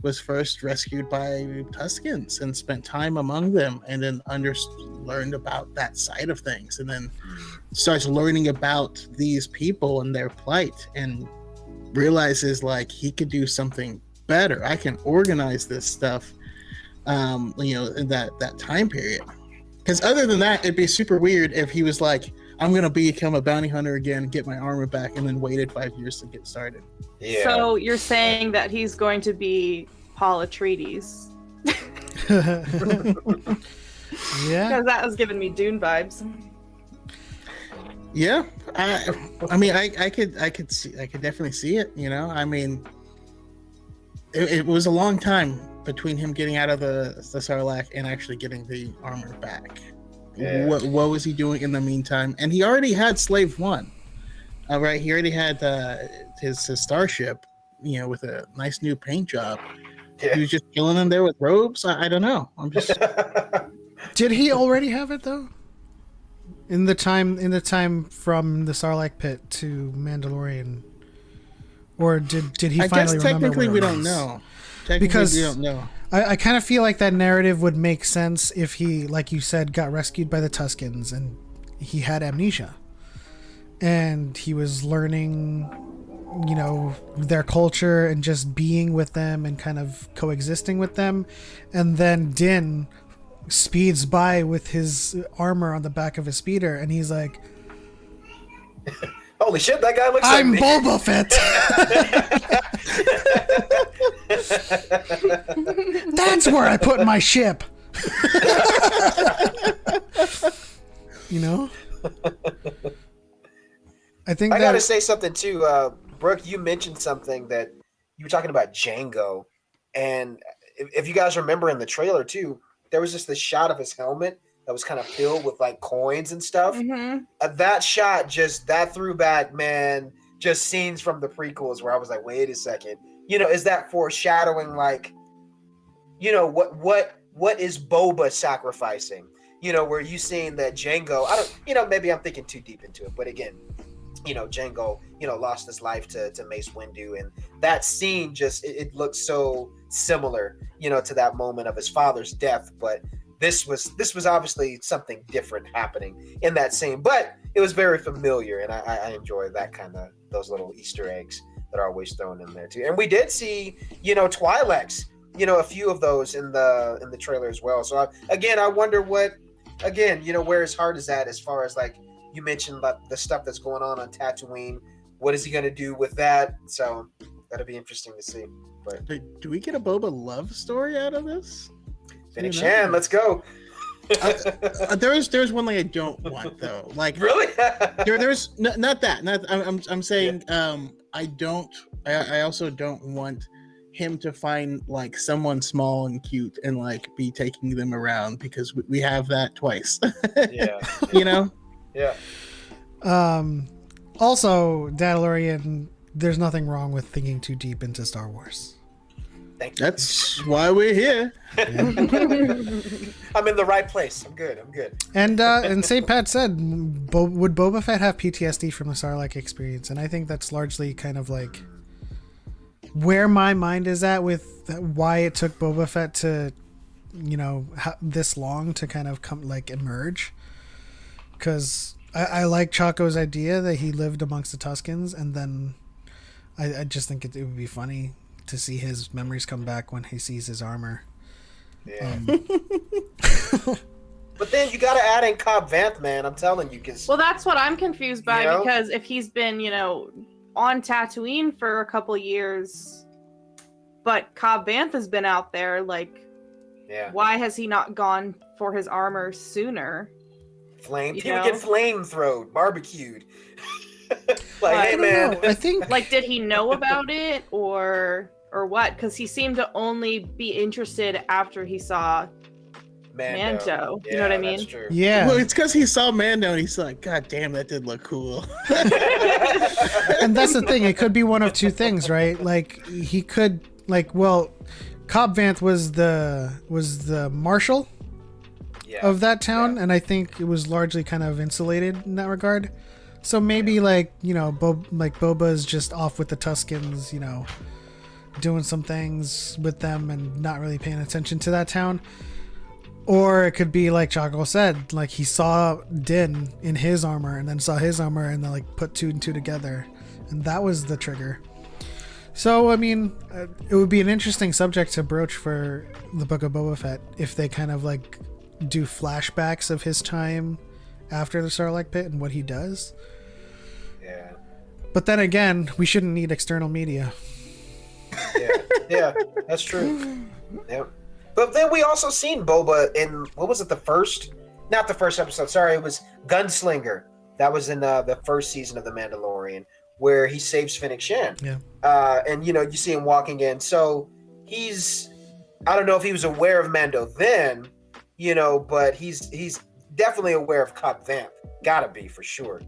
was first rescued by Tuskens and spent time among them, and then learned about that side of things, and then starts learning about these people and their plight, and realizes like he could do something better. I can organize this stuff, in that time period. Because other than that, it'd be super weird if he was like, I'm gonna become a bounty hunter again, get my armor back, and then waited 5 years to get started. Yeah. So you're saying that he's going to be Paul Atreides? Yeah. Because that was giving me Dune vibes. Yeah, I mean, I could definitely see it. I mean, it was a long time between him getting out of the Sarlacc and actually getting the armor back. Yeah. What was he doing in the meantime? And he already had Slave One, right? He already had his starship, with a nice new paint job. Yeah. He was just killing them there with robes. I don't know. I'm just. Did he already have it though? In the time from the Sarlacc pit to Mandalorian, or did he finally remember? I guess technically we don't know. Because we don't know. I kind of feel like that narrative would make sense if he, like you said, got rescued by the Tuskens and he had amnesia, and he was learning, their culture and just being with them and kind of coexisting with them, and then Din speeds by with his armor on the back of his speeder, and he's like, holy shit, that guy looks I'm like Boba Fett. That's where I put my ship. I think I gotta say something too. Brooke, you mentioned something that you were talking about Jango, and if you guys remember in the trailer too, there was just this shot of his helmet that was kind of filled with like coins and stuff. Mm-hmm. That shot, that threw back, man, just scenes from the prequels where I was like, wait a second, is that foreshadowing? Like, what is Boba sacrificing? Where you seeing that Jango? I don't, maybe I'm thinking too deep into it, but again, Jango, lost his life to Mace Windu, and that scene just it looked so similar, to that moment of his father's death. But this was obviously something different happening in that scene, but it was very familiar, and I enjoy that kind of those little Easter eggs that are always thrown in there too. And we did see, Twi'leks, a few of those in the trailer as well. So I wonder where his heart is at as far as like, you mentioned about the stuff that's going on Tatooine. What is he going to do with that? So that'll be interesting to see. But Do we get a Boba love story out of this? Fennec Shan, let's go. There's one thing I don't want though. Like Really? there's not that. Not I'm saying I also don't want him to find like someone small and cute and like be taking them around, because we have that twice. Yeah. You know? Yeah. Also, Dadalorian, there's nothing wrong with thinking too deep into Star Wars. Thank you. That's why we're here. I'm in the right place. I'm good. And St. Pat said, would Boba Fett have PTSD from the Sarlacc experience? And I think that's largely kind of like where my mind is at with why it took Boba Fett to, this long to kind of emerge. Because I like Choco's idea that he lived amongst the Tuskens, and then I just think it would be funny to see his memories come back when he sees his armor. Yeah. But then you got to add in Cobb Vanth, man. I'm telling you, because that's what I'm confused by, because if he's been, on Tatooine for a couple years, but Cobb Vanth has been out there, why has he not gone for his armor sooner? He would get flame-throwed, barbecued. Hey, man. I think, did he know about it or what? Because he seemed to only be interested after he saw Mando. Yeah, you know what I mean? That's true. yeah. Well, it's because he saw Mando and he's like, God damn, that did look cool. And that's the thing. It could be one of two things, right? He could, Cobb Vanth was the marshal of that town, and I think it was largely kind of insulated in that regard. So maybe Boba's just off with the Tuskens, doing some things with them and not really paying attention to that town. Or it could be like Choco said, he saw Din in his armor and then saw his armor and then put two and two together, and that was the trigger. So I mean, it would be an interesting subject to broach for the Book of Boba Fett if they kind of do flashbacks of his time after the Sarlacc pit and what he does. Yeah. But then again, we shouldn't need external media. Yeah, that's true. Yeah. But then we also seen Boba in, what was it, not the first episode, sorry, it was Gunslinger. That was in the first season of The Mandalorian, where he saves Fennec Shan. Yeah. And, you see him walking in. So I don't know if he was aware of Mando then, but he's definitely aware of Cobb Vanth. Gotta be, for sure.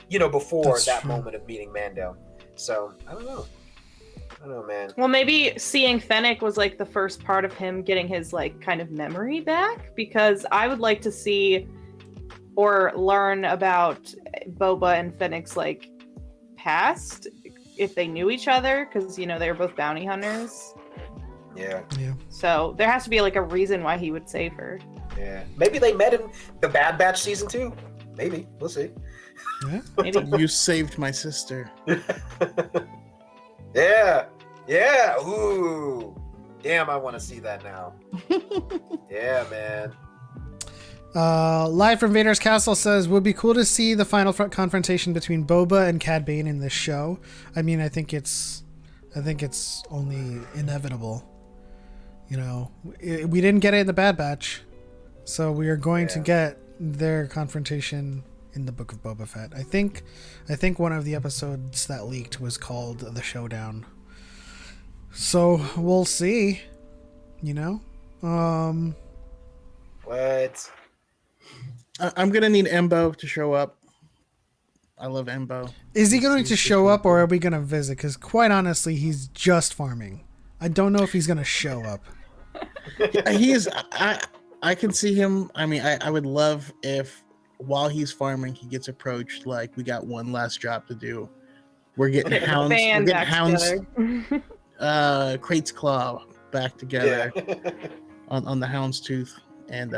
Before That's that true. moment of meeting Mando. So, I don't know, man. Well, maybe seeing Fennec was the first part of him getting his kind of memory back, because I would like to see or learn about Boba and Fennec's past, if they knew each other, because they were both bounty hunters. Yeah. So there has to be a reason why he would save her. Yeah. Maybe they met in the Bad Batch season 2. Maybe. We'll see. Yeah. Maybe. You saved my sister. Yeah. Ooh. Damn, I want to see that now. Yeah, man. Live from Vader's Castle says, would be cool to see the final confrontation between Boba and Cad Bane in this show. I mean, I think it's only inevitable. We didn't get it in the Bad Batch, so we are going to get their confrontation in the Book of Boba Fett. I think one of the episodes that leaked was called The Showdown. So we'll see. What? I'm gonna need Embo to show up. I love Embo. Is he going to show up, or are we going to visit? Because quite honestly, he's just farming. I don't know if he's going to show up. He is. I can see him. I mean, I would love if while he's farming, he gets approached we got one last job to do. We're getting hounds. We're getting hounds. Crate's Claw back together on the hound's tooth and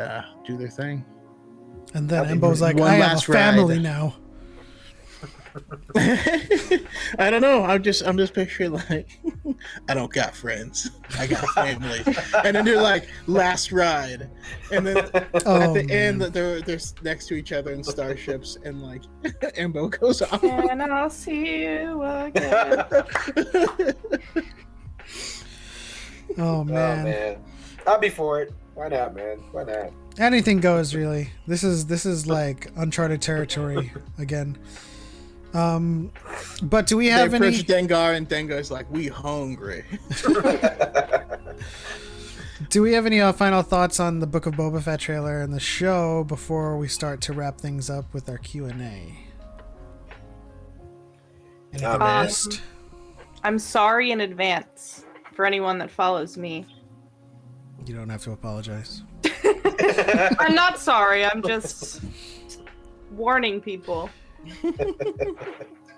do their thing. And then Embo's like, I have a family now. I don't know. I'm just picturing like, I don't got friends. I got family. And then they're like, last ride. And then at the end, they're next to each other in starships, and like, Embo goes off. And I'll see you again. Oh man. Oh man, I'll be for it. Why not, man? Why not? Anything goes, really. This is like uncharted territory again. But do we have they any? approach Dengar, and Dengar's like, "We hungry." Do we have any final thoughts on the Book of Boba Fett trailer and the show before we start to wrap things up with our Q&A? Anything missed? I'm sorry in advance for anyone that follows me. You don't have to apologize. I'm not sorry. I'm just warning people. You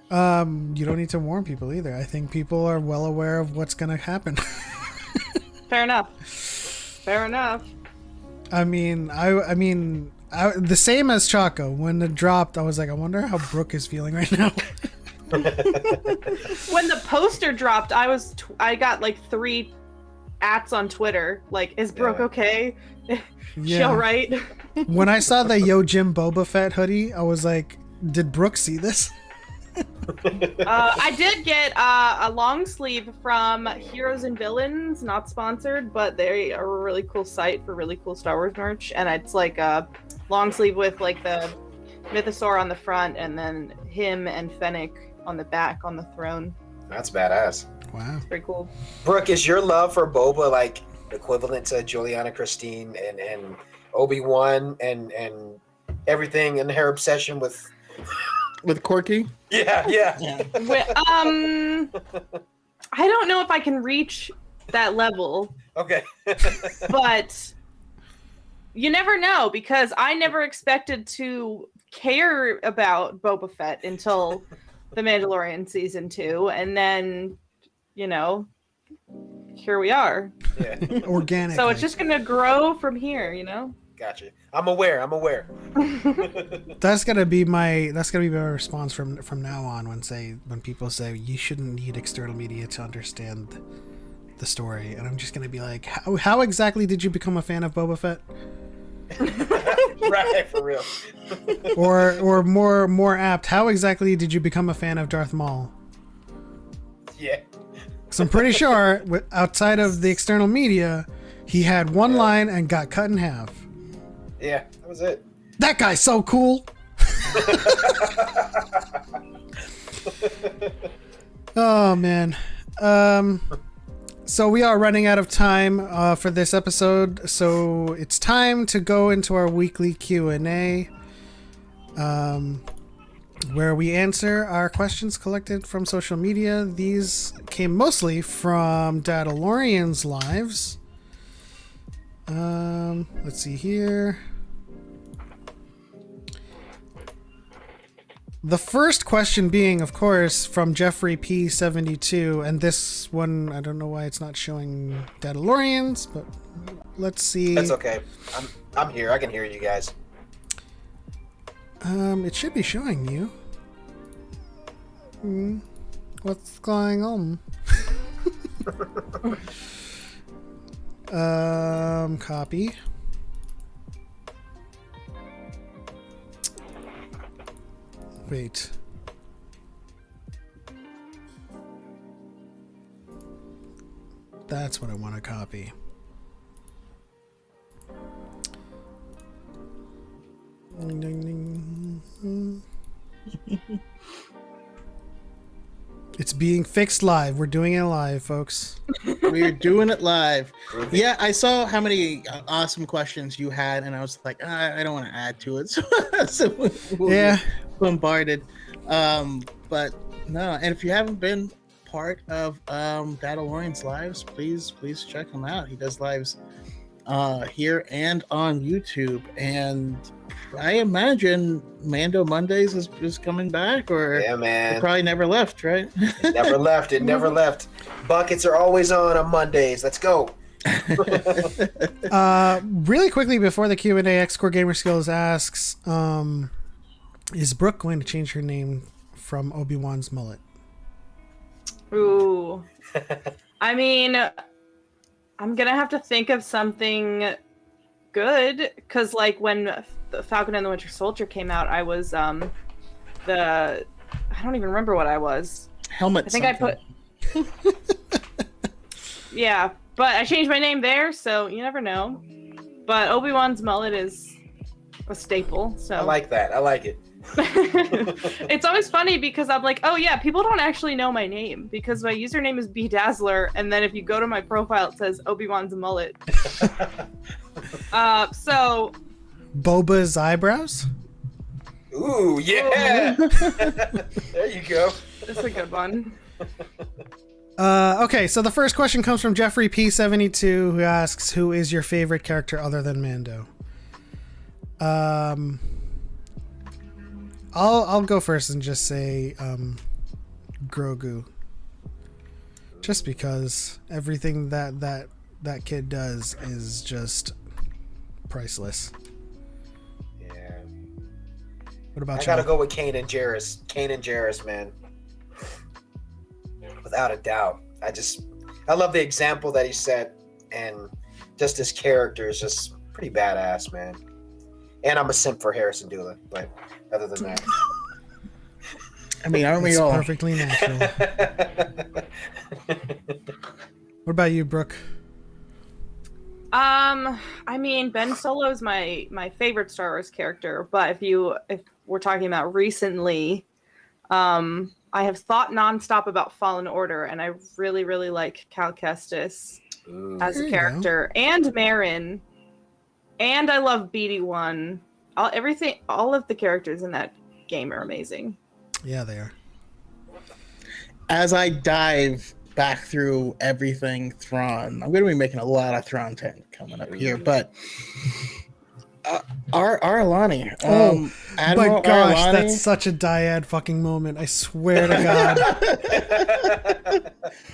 don't need to warn people either. I think people are well aware of what's going to happen. Fair enough. Fair enough. I mean, the same as Choco. When it dropped, I was like, I wonder how Brooke is feeling right now. When the poster dropped, I got like 3 ats on Twitter. Like, is Brooke okay? She all right? When I saw the Yo Jim Boba Fett hoodie, I was like, did Brooke see this? I did get a long sleeve from Heroes and Villains, not sponsored, but they are a really cool site for really cool Star Wars merch, and it's like a long sleeve with like the mythosaur on the front and then him and Fennec on the back on the throne. That's badass. Wow. It's pretty cool. Brooke, is your love for Boba like equivalent to Juliana Christine and Obi-Wan and everything and her obsession with Corky? Yeah. I don't know if I can reach that level. Okay. But you never know, because I never expected to care about Boba Fett until The Mandalorian season 2, and then, here we are. Yeah. Organic. So it's just gonna grow from here, Gotcha. I'm aware. That's gonna be my response from now on when people say you shouldn't need external media to understand the story, and I'm just gonna be like, how exactly did you become a fan of Boba Fett? Right, for real. or more apt, how exactly did you become a fan of Darth Maul? Yeah. So I'm pretty sure, outside of the external media, he had one line and got cut in half. Yeah, that was it. That guy's so cool. Oh man. So we are running out of time for this episode, so it's time to go into our weekly Q&A, where we answer our questions collected from social media. These came mostly from Dadalorian's lives. Let's see here. The first question being, of course, from Jeffrey P72, and this one, I don't know why it's not showing Dadalorians, but let's see. That's okay. I'm here. I can hear you guys. It should be showing you. What's going on? Copy. Wait. That's what I want to copy. It's being fixed live. We're doing it live, folks. We're doing it live. Yeah, I saw how many awesome questions you had, and I was like, I don't want to add to it. So we'll yeah. be bombarded. But no, and if you haven't been part of Dadalorian's lives, please check him out. He does lives here and on YouTube, and I imagine Mando Mondays is coming back, or yeah, man, it probably never left, right? It never left. Buckets are always on Mondays. Let's go. Really quickly before the Q&A, X-Core Gamer Skills asks, is Brooke going to change her name from Obi-Wan's mullet? Ooh. I mean, I'm gonna have to think of something good, because like when the Falcon and the Winter Soldier came out, I was I don't even remember what I was. Helmet. I think something. I put. Yeah, but I changed my name there, so you never know. But Obi-Wan's mullet is a staple. So I like that. I like it. It's always funny because I'm like, oh yeah, people don't actually know my name because my username is Dazzler, and then if you go to my profile, it says Obi-Wan's mullet. So Boba's eyebrows? Ooh, yeah. There you go. That's a good one. Okay, so the first question comes from Jeffrey P72, who asks, who is your favorite character other than Mando? I'll go first and just say Grogu. Just because everything that kid does is just priceless. Yeah. What about you? I gotta go with Kanan Jarrus. Kanan Jarrus, man. Without a doubt. I love the example that he set, and just his character is just pretty badass, man. And I'm a simp for Harrison Dula, but other than that. I mean, aren't we It's all? perfectly natural. What about you, Brooke? I mean, Ben Solo is my favorite Star Wars character, but if we're talking about recently, I have thought nonstop about Fallen Order, and I really, really like Cal Kestis as a character, and Marin, and I love BD1. All of the characters in that game are amazing. Yeah, they are. As I dive back through everything Thrawn, I'm going to be making a lot of Thrawn 10 coming up here, but Arlani. My gosh, Arlani. that's such a Dyad fucking moment. I swear to God.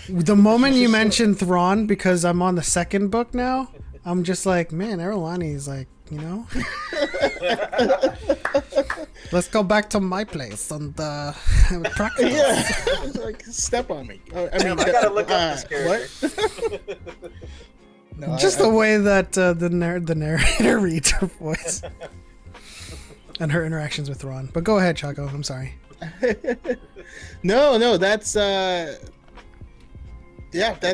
The moment you mentioned Thrawn, because I'm on the second book now, I'm just like, man, Arlani is like, you know? Let's go back to my place and practice. Yeah, like, step on me. I gotta look up this character. What? No, Just the way that the narrator reads her voice and her interactions with Thrawn. But go ahead, Choco. I'm sorry. No, that's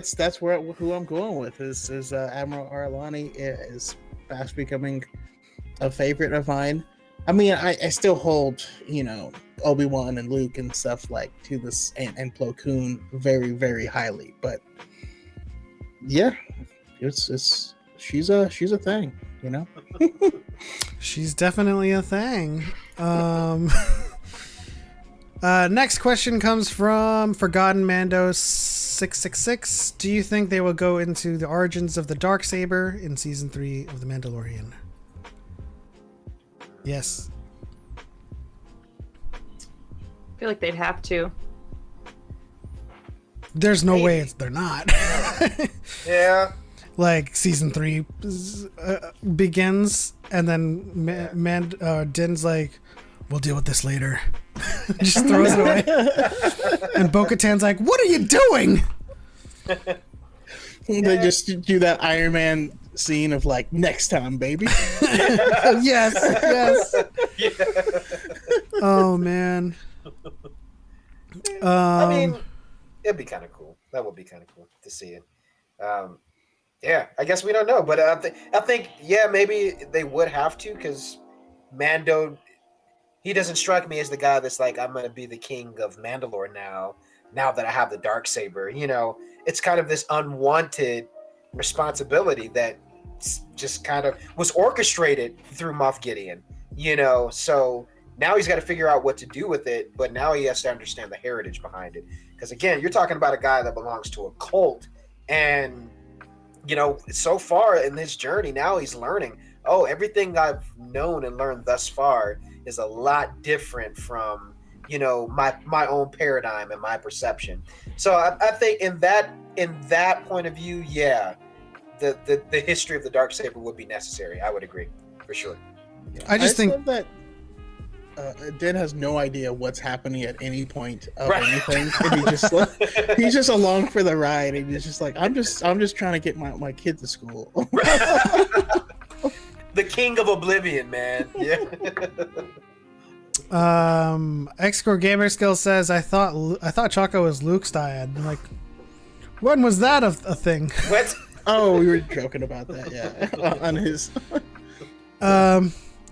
that's who I'm going with is Admiral Arlani is fast becoming a favorite of mine. I mean, I still hold, Obi-Wan and Luke and stuff like to this and Plo Koon very, very highly, but yeah, she's a thing, She's definitely a thing. Next question comes from Forgotten Mando 666. Do you think they will go into the origins of the Darksaber in season 3 of The Mandalorian? Yes. I feel like they'd have to. There's no way they're not. Yeah. Like season 3 begins, and then Din's like, "We'll deal with this later." Just throws it away. And Bo-Katan's like, "What are you doing?" They just do that Iron Man scene of like, next time, baby. Yes. Yeah. Oh man. I mean, it'd be kind of cool. That would be kind of cool to see it. Yeah, I guess we don't know, but I think maybe they would have to, because Mando, he doesn't strike me as the guy that's like, I'm gonna be the king of Mandalore now that I have the Darksaber. It's kind of this unwanted responsibility that just kind of was orchestrated through Moff Gideon. So now he's got to figure out what to do with it, but now he has to understand the heritage behind it. Because again, you're talking about a guy that belongs to a cult, and so far in his journey, now he's learning, everything I've known and learned thus far is a lot different from, my own paradigm and my perception. So I think in that point of view, the history of the Darksaber would be necessary. I would agree, for sure. I just think love that. Dan has no idea what's happening at any point of Right. anything, and he's just along for the ride, and he's just like, I'm just trying to get my kid to school. The king of oblivion, man. Yeah. Xcore Gamer Skill says, I thought Choco was Luke's Dyad. I'm like, when was that a thing? What? Oh, we were joking about that, yeah. On his.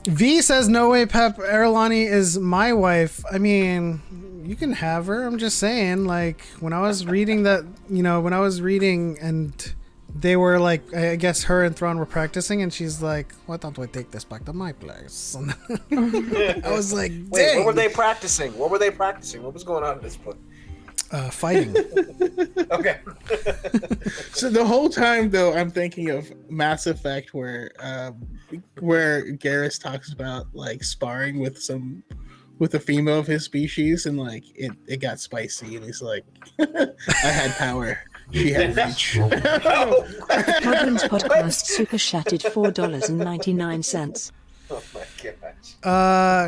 V says, no way, Pep. Erlani is my wife. I mean, you can have her. I'm just saying, like, when I was reading and they were like, I guess her and Thrawn were practicing, and she's like, why don't we take this back to my place? I was like, dang. Wait, what were they practicing? What was going on in this book? Fighting. Okay. So the whole time, though, I'm thinking of Mass Effect, where Garrus talks about like sparring with a female of his species, and like it got spicy, and he's like, I had power. She had reach. Podman's podcast super chatted $4.99. Oh my gosh.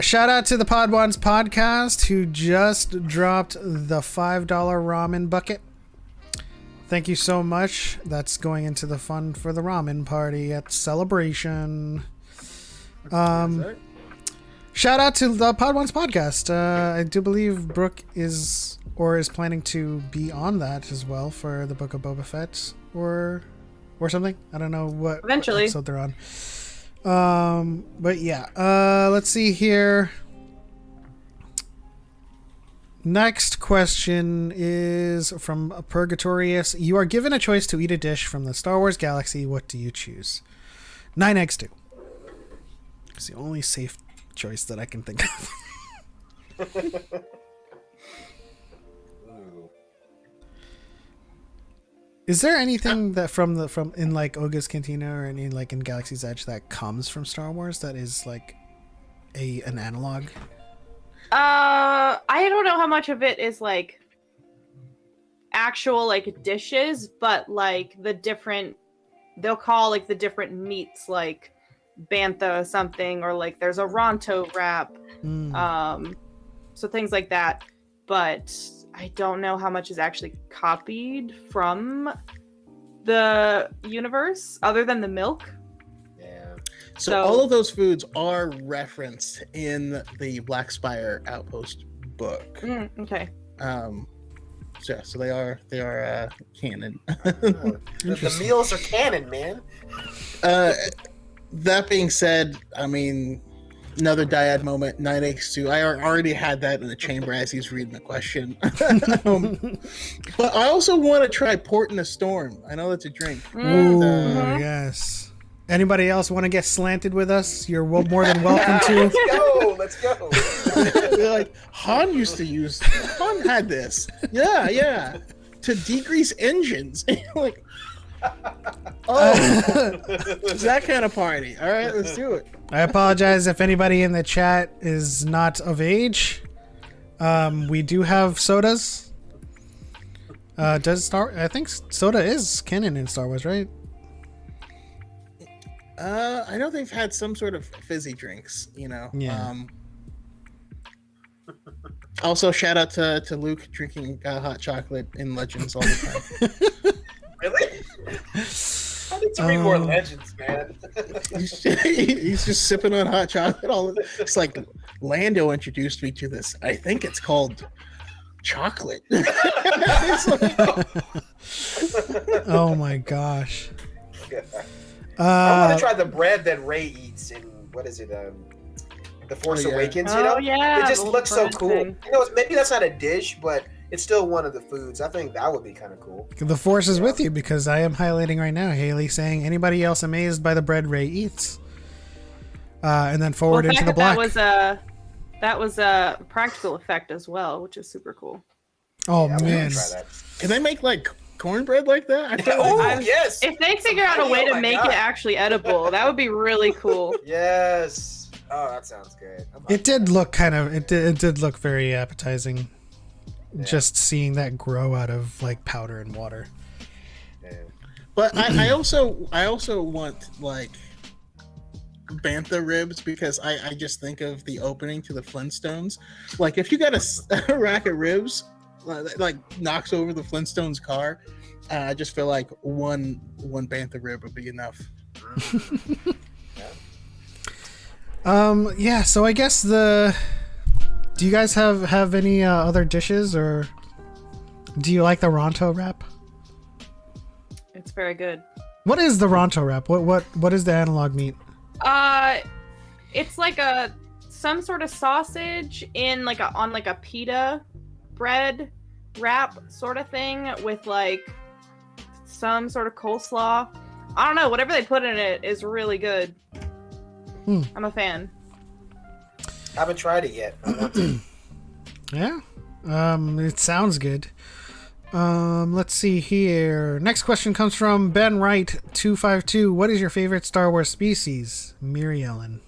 Shout out to the Podwans podcast who just dropped the $5 ramen bucket. Thank you so much. That's going into the fund for the ramen party at Celebration. Shout out to the Podwans podcast. I do believe Brooke is planning to be on that as well for the Book of Boba Fett or something. I don't know what Eventually. episode they're on. But yeah, let's see here. Next question is from Purgatorius. You are given a choice to eat a dish from the Star Wars galaxy. What do you choose? 9x2. It's the only safe choice that I can think of. Is there anything that from in like Oga's Cantina or any like in Galaxy's Edge that comes from Star Wars that is like an analog? I don't know how much of it is like actual like dishes, but like they'll call like the different meats like bantha something, or like there's a Ronto wrap, so things like that. But I don't know how much is actually copied from the universe other than the milk. Yeah. So all of those foods are referenced in the Black Spire Outpost book. Okay. So they are canon. The meals are canon, man. That being said, I mean, another Dyad moment, 9x2. I already had that in the chamber as he's reading the question. But I also want to try Port in a Storm. I know that's a drink. Ooh, yes. Anybody else want to get slanted with us? You're more than welcome to. Let's go. They're like, Han had this. Yeah. To degrease engines. Like, it's that kind of party. All right, let's do it. I apologize if anybody in the chat is not of age. We do have sodas. I think soda is canon in Star Wars, right? I know they've had some sort of fizzy drinks, you know. Yeah. Also, shout out to Luke drinking hot chocolate in Legends all the time. Really? I need to read more Legends, man. he's just sipping on hot chocolate. It's like, Lando introduced me to this. I think it's called chocolate. Oh my gosh. I want to try the bread that Rey eats in, what is it, The Force Awakens, you know? Oh, yeah, it just the looks so bread cool. thing. You know, maybe that's not a dish, but it's still one of the foods. I think that would be kind of cool. The Force is with you, because I am highlighting right now Haley saying, anybody else amazed by the bread Rey eats? And then forward into the black. That was a practical effect as well, which is super cool. Oh, I wanna man. try that. Can they make like cornbread like that? I feel like Yes. If they figure out a way to make it actually edible, that would be really cool. Yes. Oh, that sounds good. It did look it did look very appetizing. Yeah. Just seeing that grow out of like powder and water. Yeah. But I also want like bantha ribs because I just think of the opening to the Flintstones. Like if you got a rack of ribs, like knocks over the Flintstones car, I just feel like one bantha rib would be enough. Yeah. So I guess do you guys have any other dishes, or do you like the Ronto wrap? It's very good. What is the Ronto wrap? What is the analog meat? It's like some sort of sausage in on a pita bread wrap sort of thing with like some sort of coleslaw. I don't know, whatever they put in it is really good. I'm a fan. I haven't tried it yet. I want to. Yeah. It sounds good. Let's see here. Next question comes from Ben Wright 252. What is your favorite Star Wars species? Miri Ellen.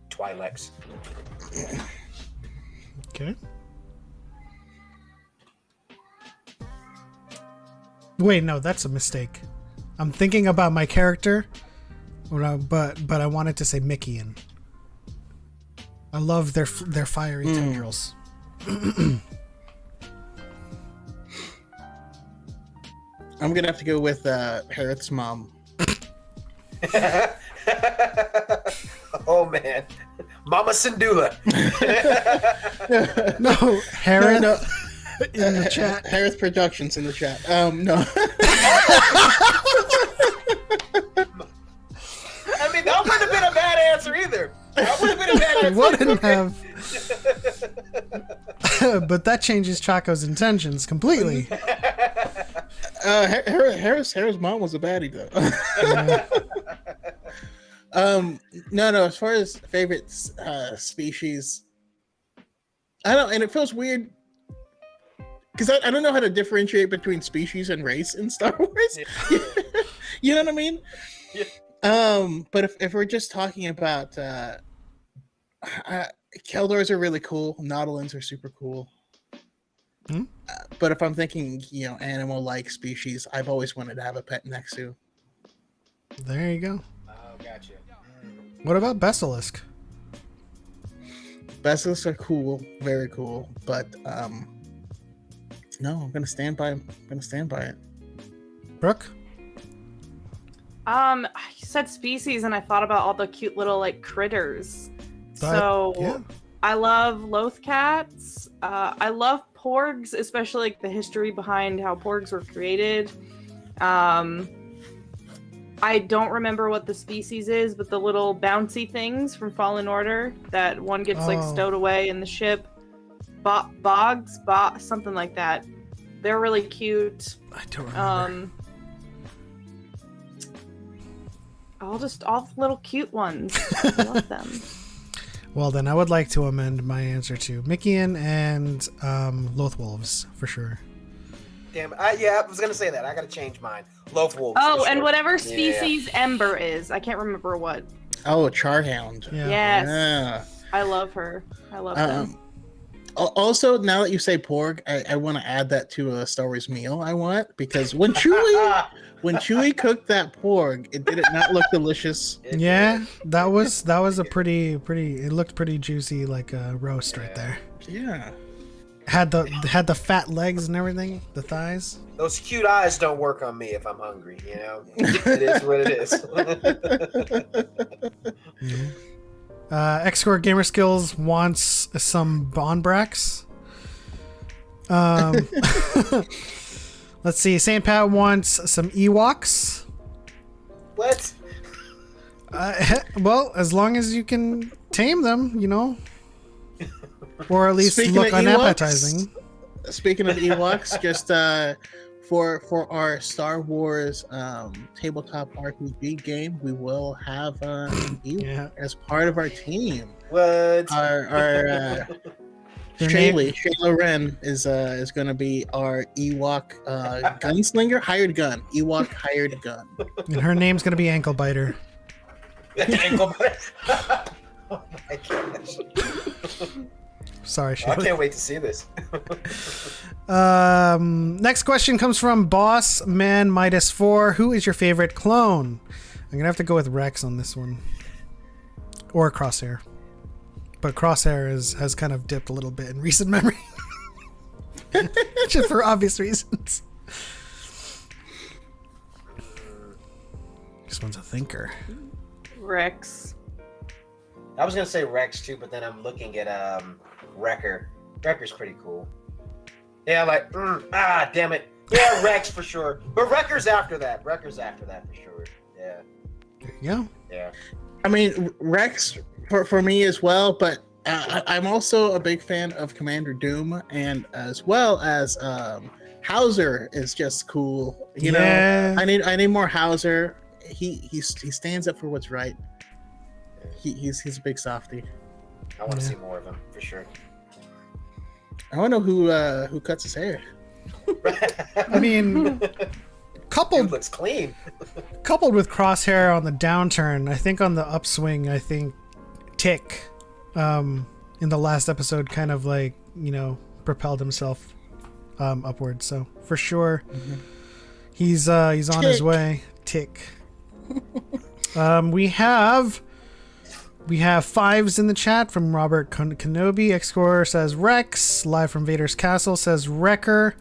Twi'leks. Okay. Wait, no, that's a mistake. I'm thinking about my character, but I wanted to say Mickey-Ian. I love their fiery tendrils. I'm gonna have to go with Harith's mom. Oh man, Mama Syndulla. No, Harith. No. In the chat. Harith Productions in the chat. No. I mean, that wouldn't have been a bad answer either. That would have been a bad answer. Wouldn't have. But that changes Choco's intentions completely. Harris mom was a baddie though. No. As far as favorite species, I don't, and it feels weird because I don't know how to differentiate between species and race in Star Wars. Yeah. You know what I mean? Yeah. But if we're just talking about Keldors are really cool, Nautilins are super cool. But if I'm thinking, animal-like species, I've always wanted to have a pet Nexu. There you go. Oh, gotcha. What about Basilisk? Basilisks are cool, very cool, but no, I'm gonna stand by it. Brooke? You said species, and I thought about all the cute little critters. So I love loth cats. I love porgs, especially the history behind how porgs were created. I don't remember what the species is, but the little bouncy things from Fallen Order that one gets stowed away in the ship. Bogs, something like that. They're really cute. I don't remember. All little cute ones. I love them. Well, then I would like to amend my answer to Mickey-Ian and Loth Wolves for sure. Damn it. I was gonna say that. I gotta change mine. Loth Wolves. Oh, and whatever species Ember is. I can't remember what. Oh, a Charhound. Yeah. Yes. Yeah. I love her. I love them. Also, now that you say porg, I want to add that to a Star Wars meal I want, because when Chewie cooked that porg, it did not look delicious. Yeah, that was a pretty it looked pretty juicy, like a roast right there. Yeah. Had the fat legs and everything, the thighs. Those cute eyes don't work on me if I'm hungry, It is what it is. Mm-hmm. X-Score Gamer Skills wants some Bonbrax. Let's see. St. Pat wants some Ewoks. What? Well, as long as you can tame them, or at least Speaking look of unappetizing. Speaking of Ewoks, just for our Star Wars tabletop RPG game, we will have an Ewok as part of our team. What? Our Shayla Wren is going to be our Ewok gunslinger, hired gun. Ewok hired gun. And her name's going to be Ankle Biter. Ankle Biter. Oh my gosh. Sorry, I Shaylee. can't wait to see this. Next question comes from Boss Man Midas 4. Who is your favorite clone? I'm gonna have to go with Rex on this one, or Crosshair. But Crosshair has kind of dipped a little bit in recent memory, just for obvious reasons. This one's a thinker. Rex. I was gonna say Rex too, but then I'm looking at Wrecker. Wrecker's pretty cool. Yeah, like damn it. Yeah, Rex for sure. But Wrecker's after that. Wrecker's after that for sure. Yeah. There you go. Yeah. I mean, Rex for me as well, but I'm also a big fan of Commander Doom, and as well as Hauser is just cool. You know, I need more Hauser. He stands up for what's right. He's a big softie. I want to see more of him for sure. I want to know who cuts his hair. I mean, Dude looks clean. coupled with Crosshair on the downturn, I think on the upswing, I think Tick in the last episode kind of like, you know, propelled himself upward. So for sure, he's on his way. Tick. We have fives in the chat from Robert Kenobi. Xcore says Rex. Live from Vader's Castle says Wrecker.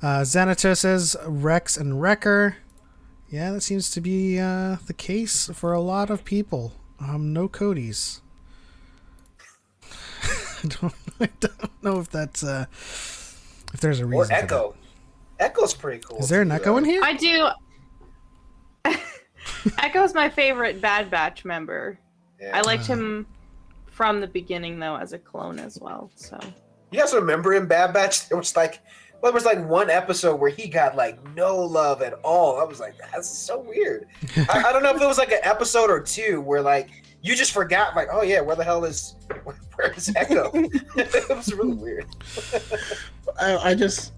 Xanato says Rex and Wrecker. Yeah, that seems to be the case for a lot of people. No Codys. I don't know if that's if there's a reason. Or Echo. Echo's pretty cool. Is there an Echo in here? I do. Echo's my favorite Bad Batch member. Yeah. I liked him from the beginning though as a clone as well. So You guys remember in Bad Batch? There was like one episode where he got like no love at all. I was like, that's so weird. I don't know if it was like an episode or two where like you just forgot, like, oh yeah, where is Echo? It was really weird. I just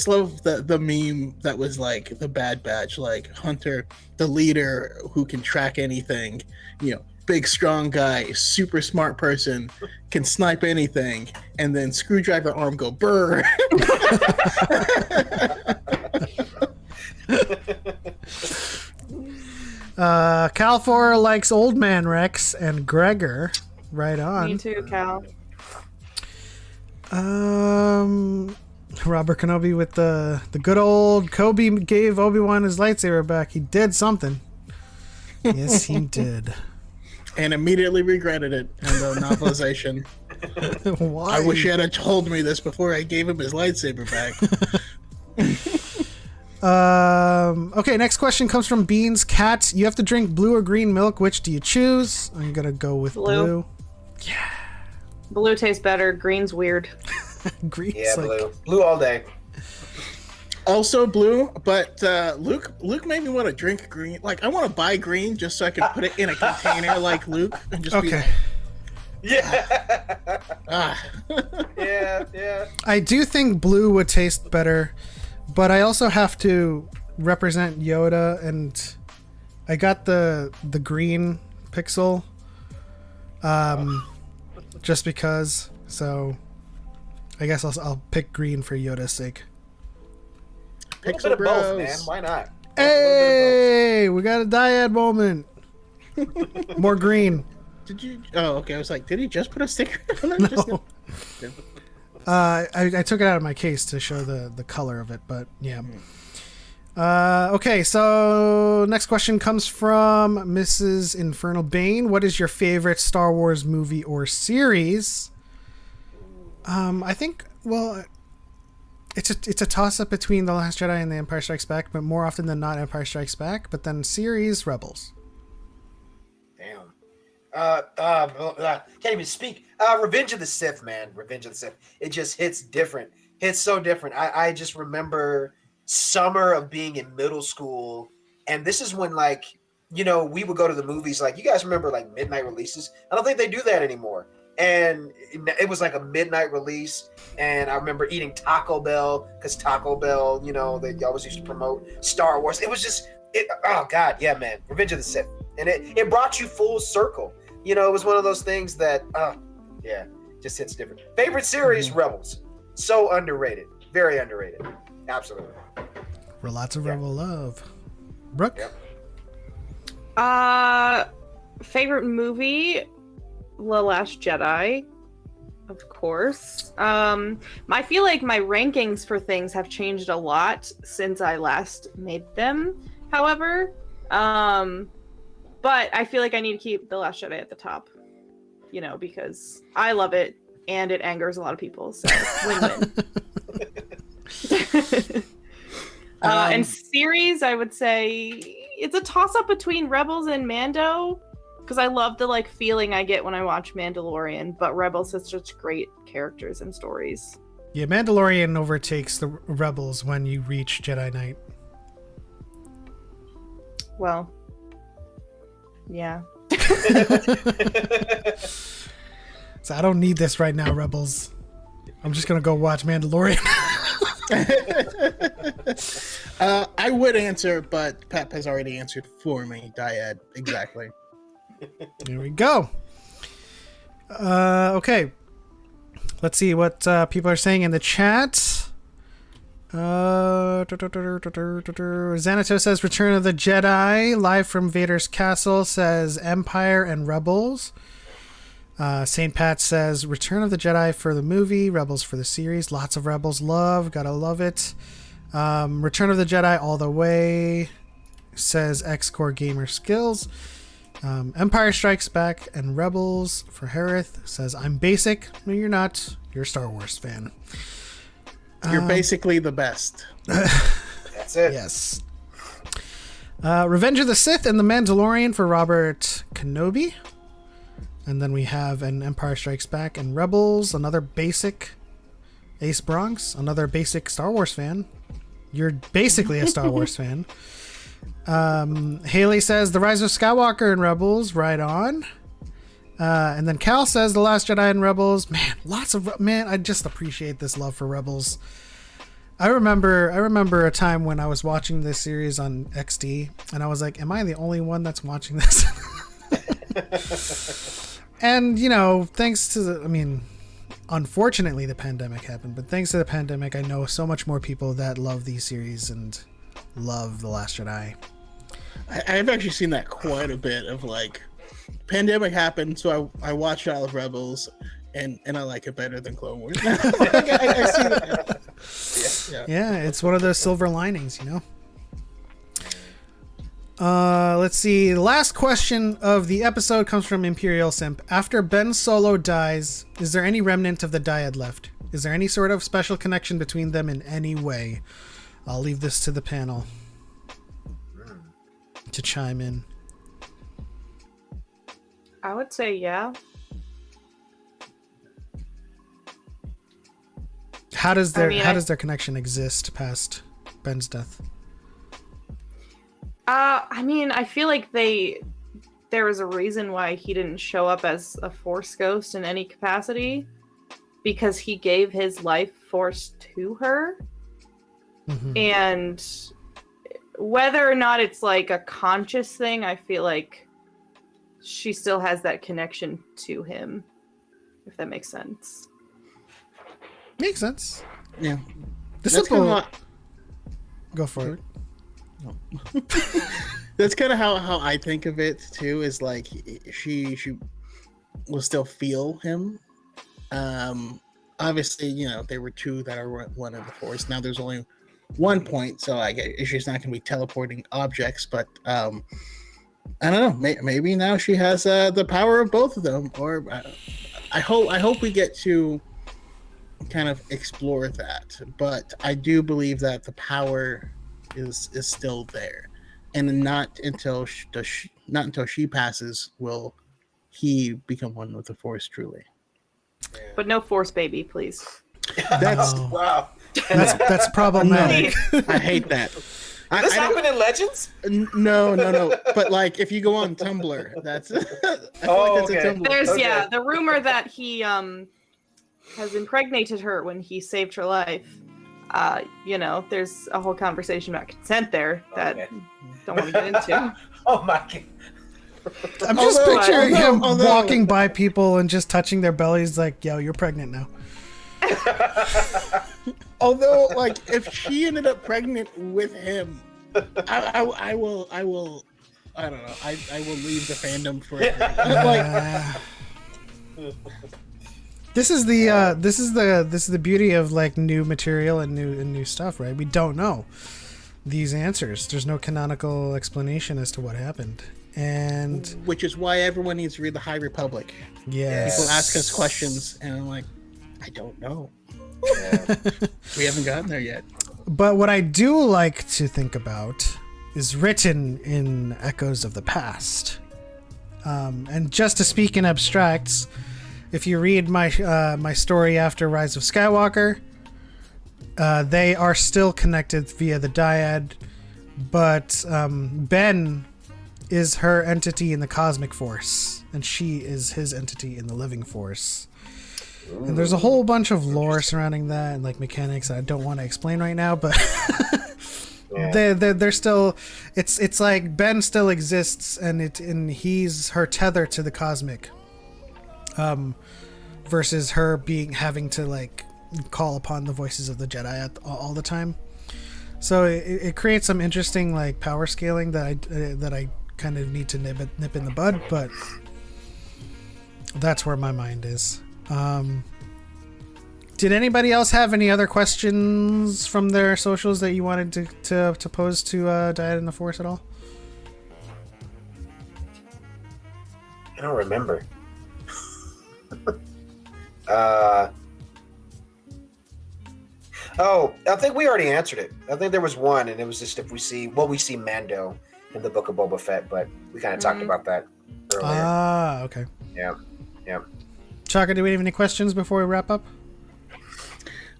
love the meme that was like the Bad Batch, like Hunter, the leader who can track anything, you know, big strong guy, super smart person, can snipe anything, and then screwdriver arm go burr. Calfor likes Old Man Rex and Gregor. Right on. me too, Cal. Robert Kenobi with the good old Kobe gave Obi-Wan his lightsaber back. He did something. Yes, he did. And immediately regretted it in the novelization. Why? I wish you had told me this before I gave him his lightsaber back. Okay, next question comes from Beans. Cats, you have to drink blue or green milk. Which do you choose? I'm gonna go with blue. Yeah. Blue tastes better. Green's weird. Green's Yeah, like... blue all day. Also blue, but Luke made me want to drink green. Like, I want to buy green just so I can put it in a container like Luke and just be like, Yeah. ah. Yeah. I do think blue would taste better, but I also have to represent Yoda, and I got the green pixel, just because. So I guess I'll pick green for Yoda's sake. A little bit of both, man. Why not? Hey, we got a dyad moment. More green. Did you? Oh, okay. I was like, did he just put a sticker on it? No. I took it out of my case to show the color of it, but yeah. Okay, so next question comes from Mrs. Infernal Bane. What is your favorite Star Wars movie or series? I think, well, it's a toss-up between The Last Jedi and The Empire Strikes Back, but more often than not, Empire Strikes Back. But then series, Rebels. Damn. Can't even speak. Revenge of the Sith, man. Revenge of the Sith. It just hits different. Hits so different. I just remember summer of being in middle school, and this is when, like, you know, we would go to the movies. Like, you guys remember like midnight releases? I don't think they do that anymore. And it was like a midnight release, and I remember eating Taco Bell because Taco Bell, you know, they always used to promote Star Wars. It was just, oh god, yeah, man, Revenge of the Sith, and it brought you full circle. You know, it was one of those things that, just hits different. Favorite series, Rebels. So underrated. Very underrated. Absolutely. For lots of Rebel love. Brooke? Yep. Favorite movie? The Last Jedi, of course. I feel like my rankings for things have changed a lot since I last made them, however. But I feel like I need to keep The Last Jedi at the top, because I love it and it angers a lot of people, so win-win. And series, I would say it's a toss-up between Rebels and Mando, because I love the feeling I get when I watch Mandalorian, but Rebels has such great characters and stories. Yeah, Mandalorian overtakes the Rebels when you reach Jedi Knight. Well, yeah. So I don't need this right now, Rebels. I'm just gonna go watch Mandalorian. I would answer, but Pep has already answered for me. Dyad, exactly. Here we go. Okay. Let's see what people are saying in the chat. Xanato says Return of the Jedi. Live from Vader's Castle says Empire and Rebels. St. Pat says Return of the Jedi for the movie, Rebels for the series. Lots of Rebels love. Gotta love it. Return of the Jedi all the way, says X-Core Gamer Skills. Empire Strikes Back and Rebels for Harith, says I'm basic. No, you're not. You're a Star Wars fan. You're basically the best. That's it. Yes. Revenge of the Sith and The Mandalorian for Robert Kenobi. And then we have an Empire Strikes Back and Rebels, another basic Ace Bronx, another basic Star Wars fan. You're basically a Star Wars fan. Haley says The Rise of Skywalker and Rebels, right on. And then Cal says The Last Jedi and Rebels. Man, I just appreciate this love for Rebels. I remember a time when I was watching this series on XD, and I was like, am I the only one that's watching this? And, thanks to unfortunately the pandemic happened, but thanks to the pandemic, I know so much more people that love these series and love The Last Jedi. I've actually seen that quite a bit of pandemic happened, so I watched all of Rebels, and I like it better than Clone Wars. I see that. Yeah, it's one of those silver linings, Let's see. The last question of the episode comes from Imperial Simp. After Ben Solo dies, is there any remnant of the Dyad left? Is there any sort of special connection between them in any way? I'll leave this to the panel to chime in. I would say yeah. How does their connection exist past Ben's death? I feel like there was a reason why he didn't show up as a Force ghost in any capacity, because he gave his life force to her. Mm-hmm. And whether or not it's a conscious thing, I feel like she still has that connection to him, if that makes sense. Makes sense. Yeah. Go for it. That's kind of how I think of it too. Is she will still feel him. Obviously, there were two that are one of the Force. Now there's only 1 point, so I guess she's not going to be teleporting objects. But I don't know. Maybe now she has the power of both of them. Or I hope we get to kind of explore that. But I do believe that the power is still there, and not until she passes will he become one with the Force truly. But no Force baby, please. That's Wow. That's problematic. I hate that. This happened in Legends? No. But if you go on Tumblr, that's. Okay. There's Okay. the rumor that he has impregnated her when he saved her life. There's a whole conversation about consent there that don't want to get into. Oh my god. I'm just picturing him walking by people and just touching their bellies like, yo, you're pregnant now. Although, like, if she ended up pregnant with him, I will. I don't know. I will leave the fandom for it. This is the beauty of like new material and new stuff, right? We don't know these answers. There's no canonical explanation as to what happened, and which is why everyone needs to read the High Republic. Yeah, people ask us questions, and I'm like, I don't know. Yeah. We haven't gotten there yet. But what I do like to think about is written in Echoes of the Past. And just to speak in abstracts, if you read my story after Rise of Skywalker, they are still connected via the Dyad, but Ben is her entity in the cosmic force, and she is his entity in the living force. And there's a whole bunch of lore surrounding that and like mechanics I don't want to explain right now, but they're still. It's like Ben still exists, and he's her tether to the cosmic. Versus her having to like call upon the voices of the Jedi all the time. So it creates some interesting like power scaling that I kind of need to nip in the bud, but that's where my mind is. Did anybody else have any other questions from their socials that you wanted to pose to Dyad in the Force at all? I don't remember. I think we already answered it. I think there was one, and it was just if we see Mando in the Book of Boba Fett, but we kind of talked about that earlier. Okay. Yeah. Chaka, do we have any questions before we wrap up?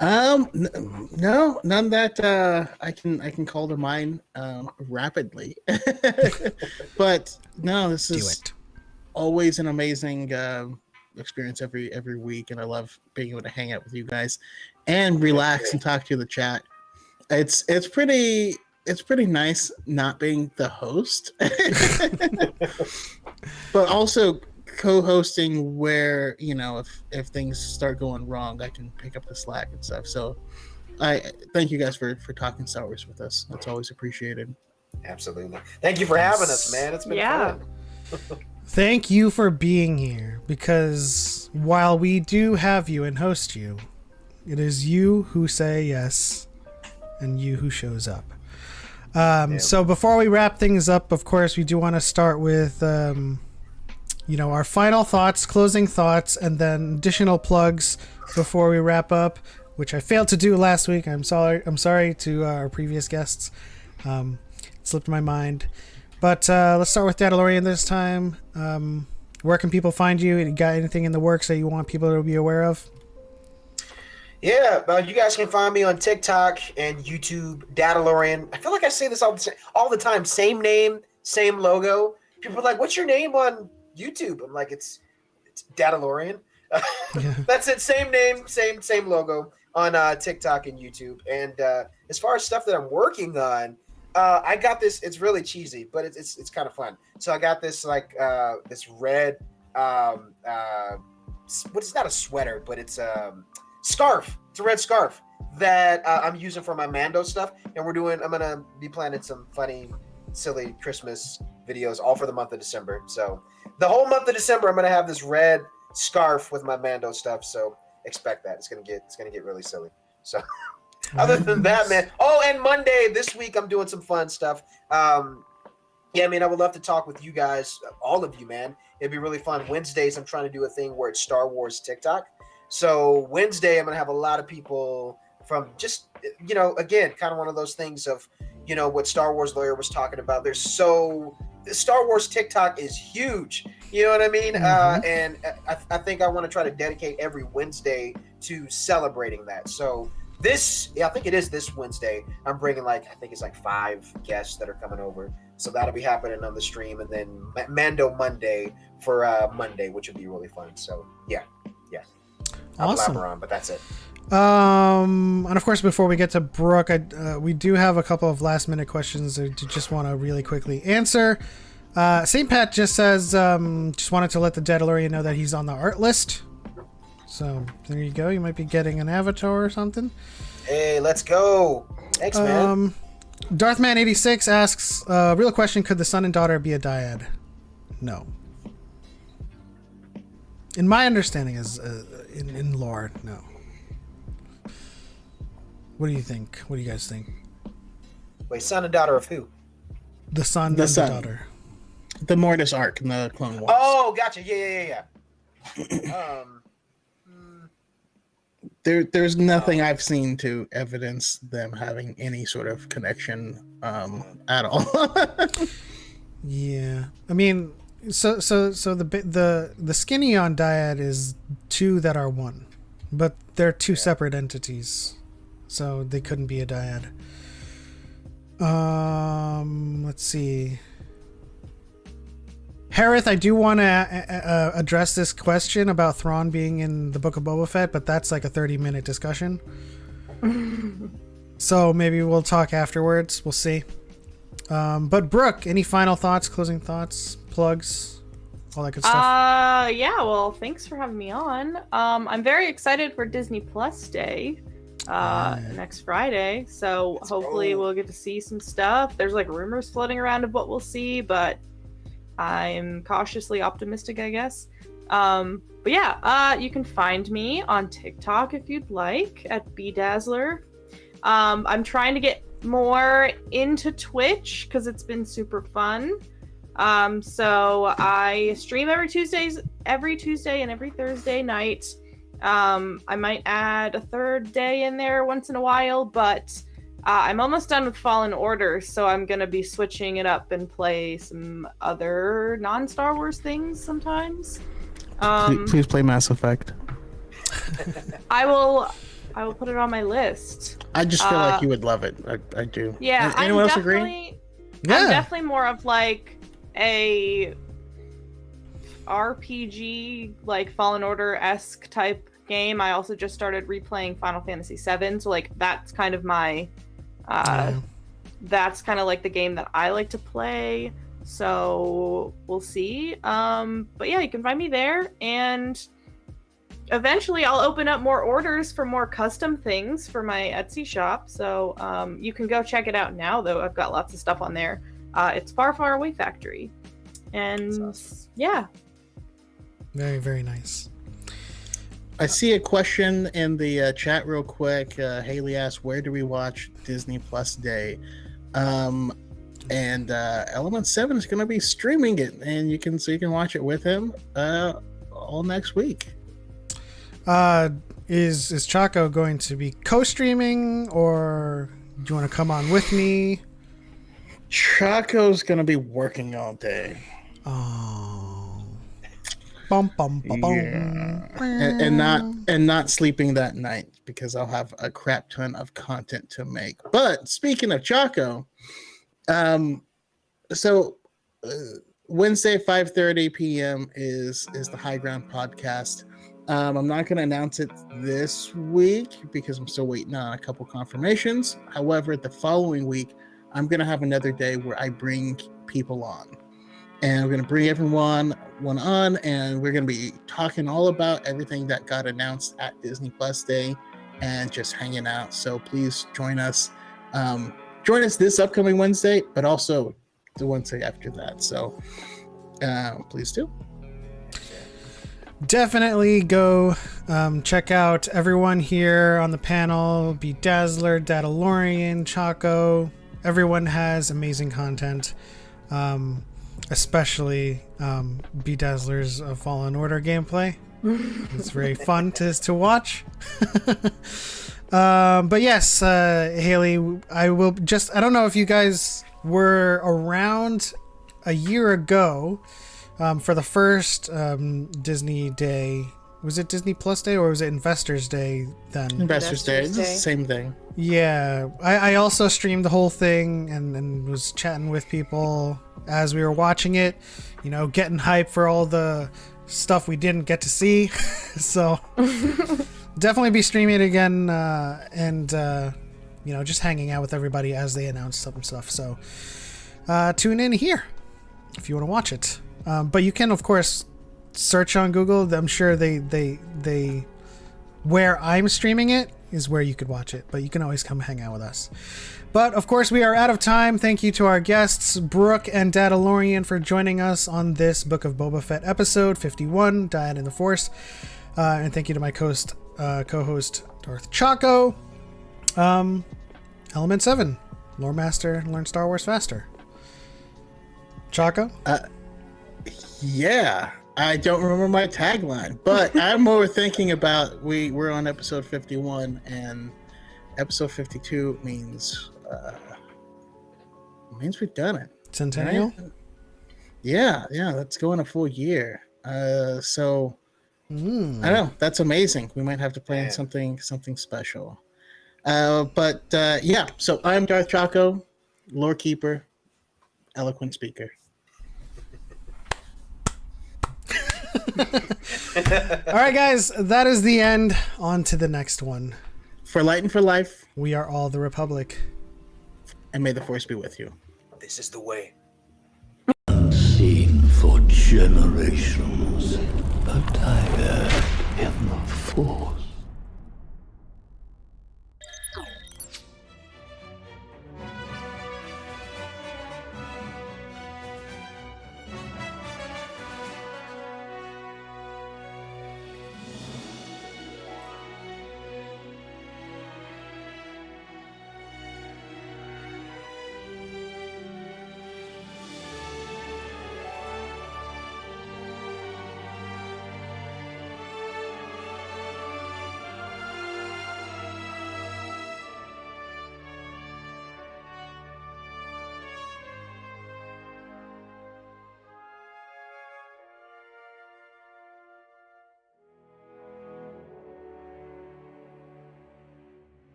No, none that I can call to mind rapidly. But no, this is always an amazing experience every week, and I love being able to hang out with you guys and relax and talk to the chat. It's pretty nice not being the host, but also co-hosting where, you know, if things start going wrong, I can pick up the slack and stuff. So I thank you guys for talking Star Wars with us. That's always appreciated. Absolutely. Thank you for having us, man. It's been fun. Thank you for being here, because while we do have you and host you, it is you who say yes and you who shows up. So before we wrap things up, of course, we do want to start with our final thoughts, closing thoughts, and then additional plugs before we wrap up, which I failed to do last week. I'm sorry to our previous guests. It slipped my mind. But let's start with Dadalorian this time. Where can people find you? You got anything in the works that you want people to be aware of? Yeah, you guys can find me on TikTok and YouTube, Dadalorian. I feel like I say this all the time. Same name, same logo. People are like, "What's your name on YouTube?" I'm like, it's Dadalorian. That's it. Same name, same logo on TikTok and YouTube. And as far as stuff that I'm working on, I got this. It's really cheesy, but it's kind of fun. So I got this this red it's not a sweater, but it's scarf. It's a red scarf that I'm using for my Mando stuff, and I'm gonna be planning some funny, silly Christmas videos all for the month of December. So the whole month of December, I'm gonna have this red scarf with my Mando stuff. So expect that. It's gonna get really silly. So other than that, man. Oh, and Monday this week, I'm doing some fun stuff. I would love to talk with you guys, all of you, man. It'd be really fun. Wednesdays, I'm trying to do a thing where it's Star Wars TikTok. So Wednesday, I'm going to have a lot of people from just, again, kind of one of those things of, what Star Wars Lawyer was talking about. The Star Wars TikTok is huge. You know what I mean? Mm-hmm. And I think I want to try to dedicate every Wednesday to celebrating that. So I think it is this Wednesday. I'm bringing I think it's 5 guests that are coming over. So that'll be happening on the stream. And then Mando Monday for Monday, which would be really fun. So yeah. Awesome. I'll blabber on, but that's it. And of course, before we get to Brooke, we do have a couple of last minute questions that I just want to really quickly answer. St. Pat just says, just wanted to let the Daddalorian know that he's on the art list. So there you go. You might be getting an avatar or something. Hey, let's go. Thanks, man. Darthman86 asks, real question, could the son and daughter be a dyad? No. In my understanding is in lore, no. What do you think? What do you guys think? Wait, son and daughter of who? The son and the daughter. The Mortis arc in the Clone Wars. Oh, gotcha. Yeah. There's nothing I've seen to evidence them having any sort of connection at all. Yeah, I mean, so the skinny on Dyad is two that are one, but they're two separate entities, so they couldn't be a Dyad. Let's see. Harith, I do want to address this question about Thrawn being in the Book of Boba Fett, but that's like a 30-minute discussion. So maybe we'll talk afterwards. We'll see. But Brooke, any final thoughts, closing thoughts, plugs, all that good stuff? Yeah, well, thanks for having me on. I'm very excited for Disney Plus Day next Friday. So hopefully we'll get to see some stuff. There's like rumors floating around of what we'll see, but I'm cautiously optimistic, I guess. But yeah, you can find me on TikTok if you'd like at bdazzler. I'm trying to get more into Twitch because it's been super fun. So I stream every Tuesday and every Thursday night. I might add a third day in there once in a while, but I'm almost done with Fallen Order, so I'm going to be switching it up and play some other non-Star Wars things sometimes. Please play Mass Effect. I will put it on my list. I just feel like you would love it. I do. Yeah, anyone else agree? Yeah. I'm definitely more of like a RPG, like Fallen Order-esque type game. I also just started replaying Final Fantasy VII, so like that's kind of my that's kind of like the game that I like to play. So we'll see. But yeah, you can find me there, and eventually I'll open up more orders for more custom things for my Etsy shop. So you can go check it out now, though. I've got lots of stuff on there. It's Far, Far Away Factory. And awesome. Yeah. Very, very nice. I see a question in the chat real quick. Haley asked, where do we watch Disney Plus Day? And Element 7 is going to be streaming it, and you can watch it with him all next week. Is Choco going to be co-streaming, or do you want to come on with me? Choco's going to be working all day. Oh. Bum, bum, bum, bum. Yeah. And not sleeping that night because I'll have a crap ton of content to make. But speaking of Choco, so Wednesday 5:30 p.m. is the High Ground podcast. I'm not going to announce it this week because I'm still waiting on a couple confirmations. However, the following week, I'm going to have another day where I bring people on. And we're going to bring everyone on, and we're going to be talking all about everything that got announced at Disney Plus Day and just hanging out. So please join us. Join us this upcoming Wednesday, but also the Wednesday after that. So please do. Definitely go check out everyone here on the panel. Bedazzler, Daddalorian, Choco. Everyone has amazing content. Especially Bedazzler's Fallen Order gameplay. It's very fun to watch. But yes, Haley, I don't know if you guys were around a year ago for the first Disney Day. Was it Disney Plus Day or was it Investors Day then? Investors Day. It's the same thing. Yeah. I also streamed the whole thing and was chatting with people as we were watching it, getting hype for all the stuff we didn't get to see. So definitely be streaming it again and just hanging out with everybody as they announce some stuff. So tune in here. if you want to watch it. But you can, of course, search on Google. I'm sure they where I'm streaming it is where you could watch it, but you can always come hang out with us. But of course, we are out of time. Thank you to our guests, Brooke and Dadalorian, for joining us on this Book of Boba Fett episode 51, Dyad in the Force. And thank you to my co-host Darth Choco. Element 7, Lore Master, learn Star Wars faster. Choco? Yeah, I don't remember my tagline, but I'm more thinking about we're on episode 51, and episode 52 means we've done it. Centennial? Right? Yeah, that's going a full year. So I don't know. That's amazing. We might have to plan something special. But yeah, so I'm Darth Choco, lore keeper, eloquent speaker. All right, guys, that is the end. On to the next one. For light and for life, we are all the Republic. And may the Force be with you. This is the way. Unseen for generations, a Dyad in the Force.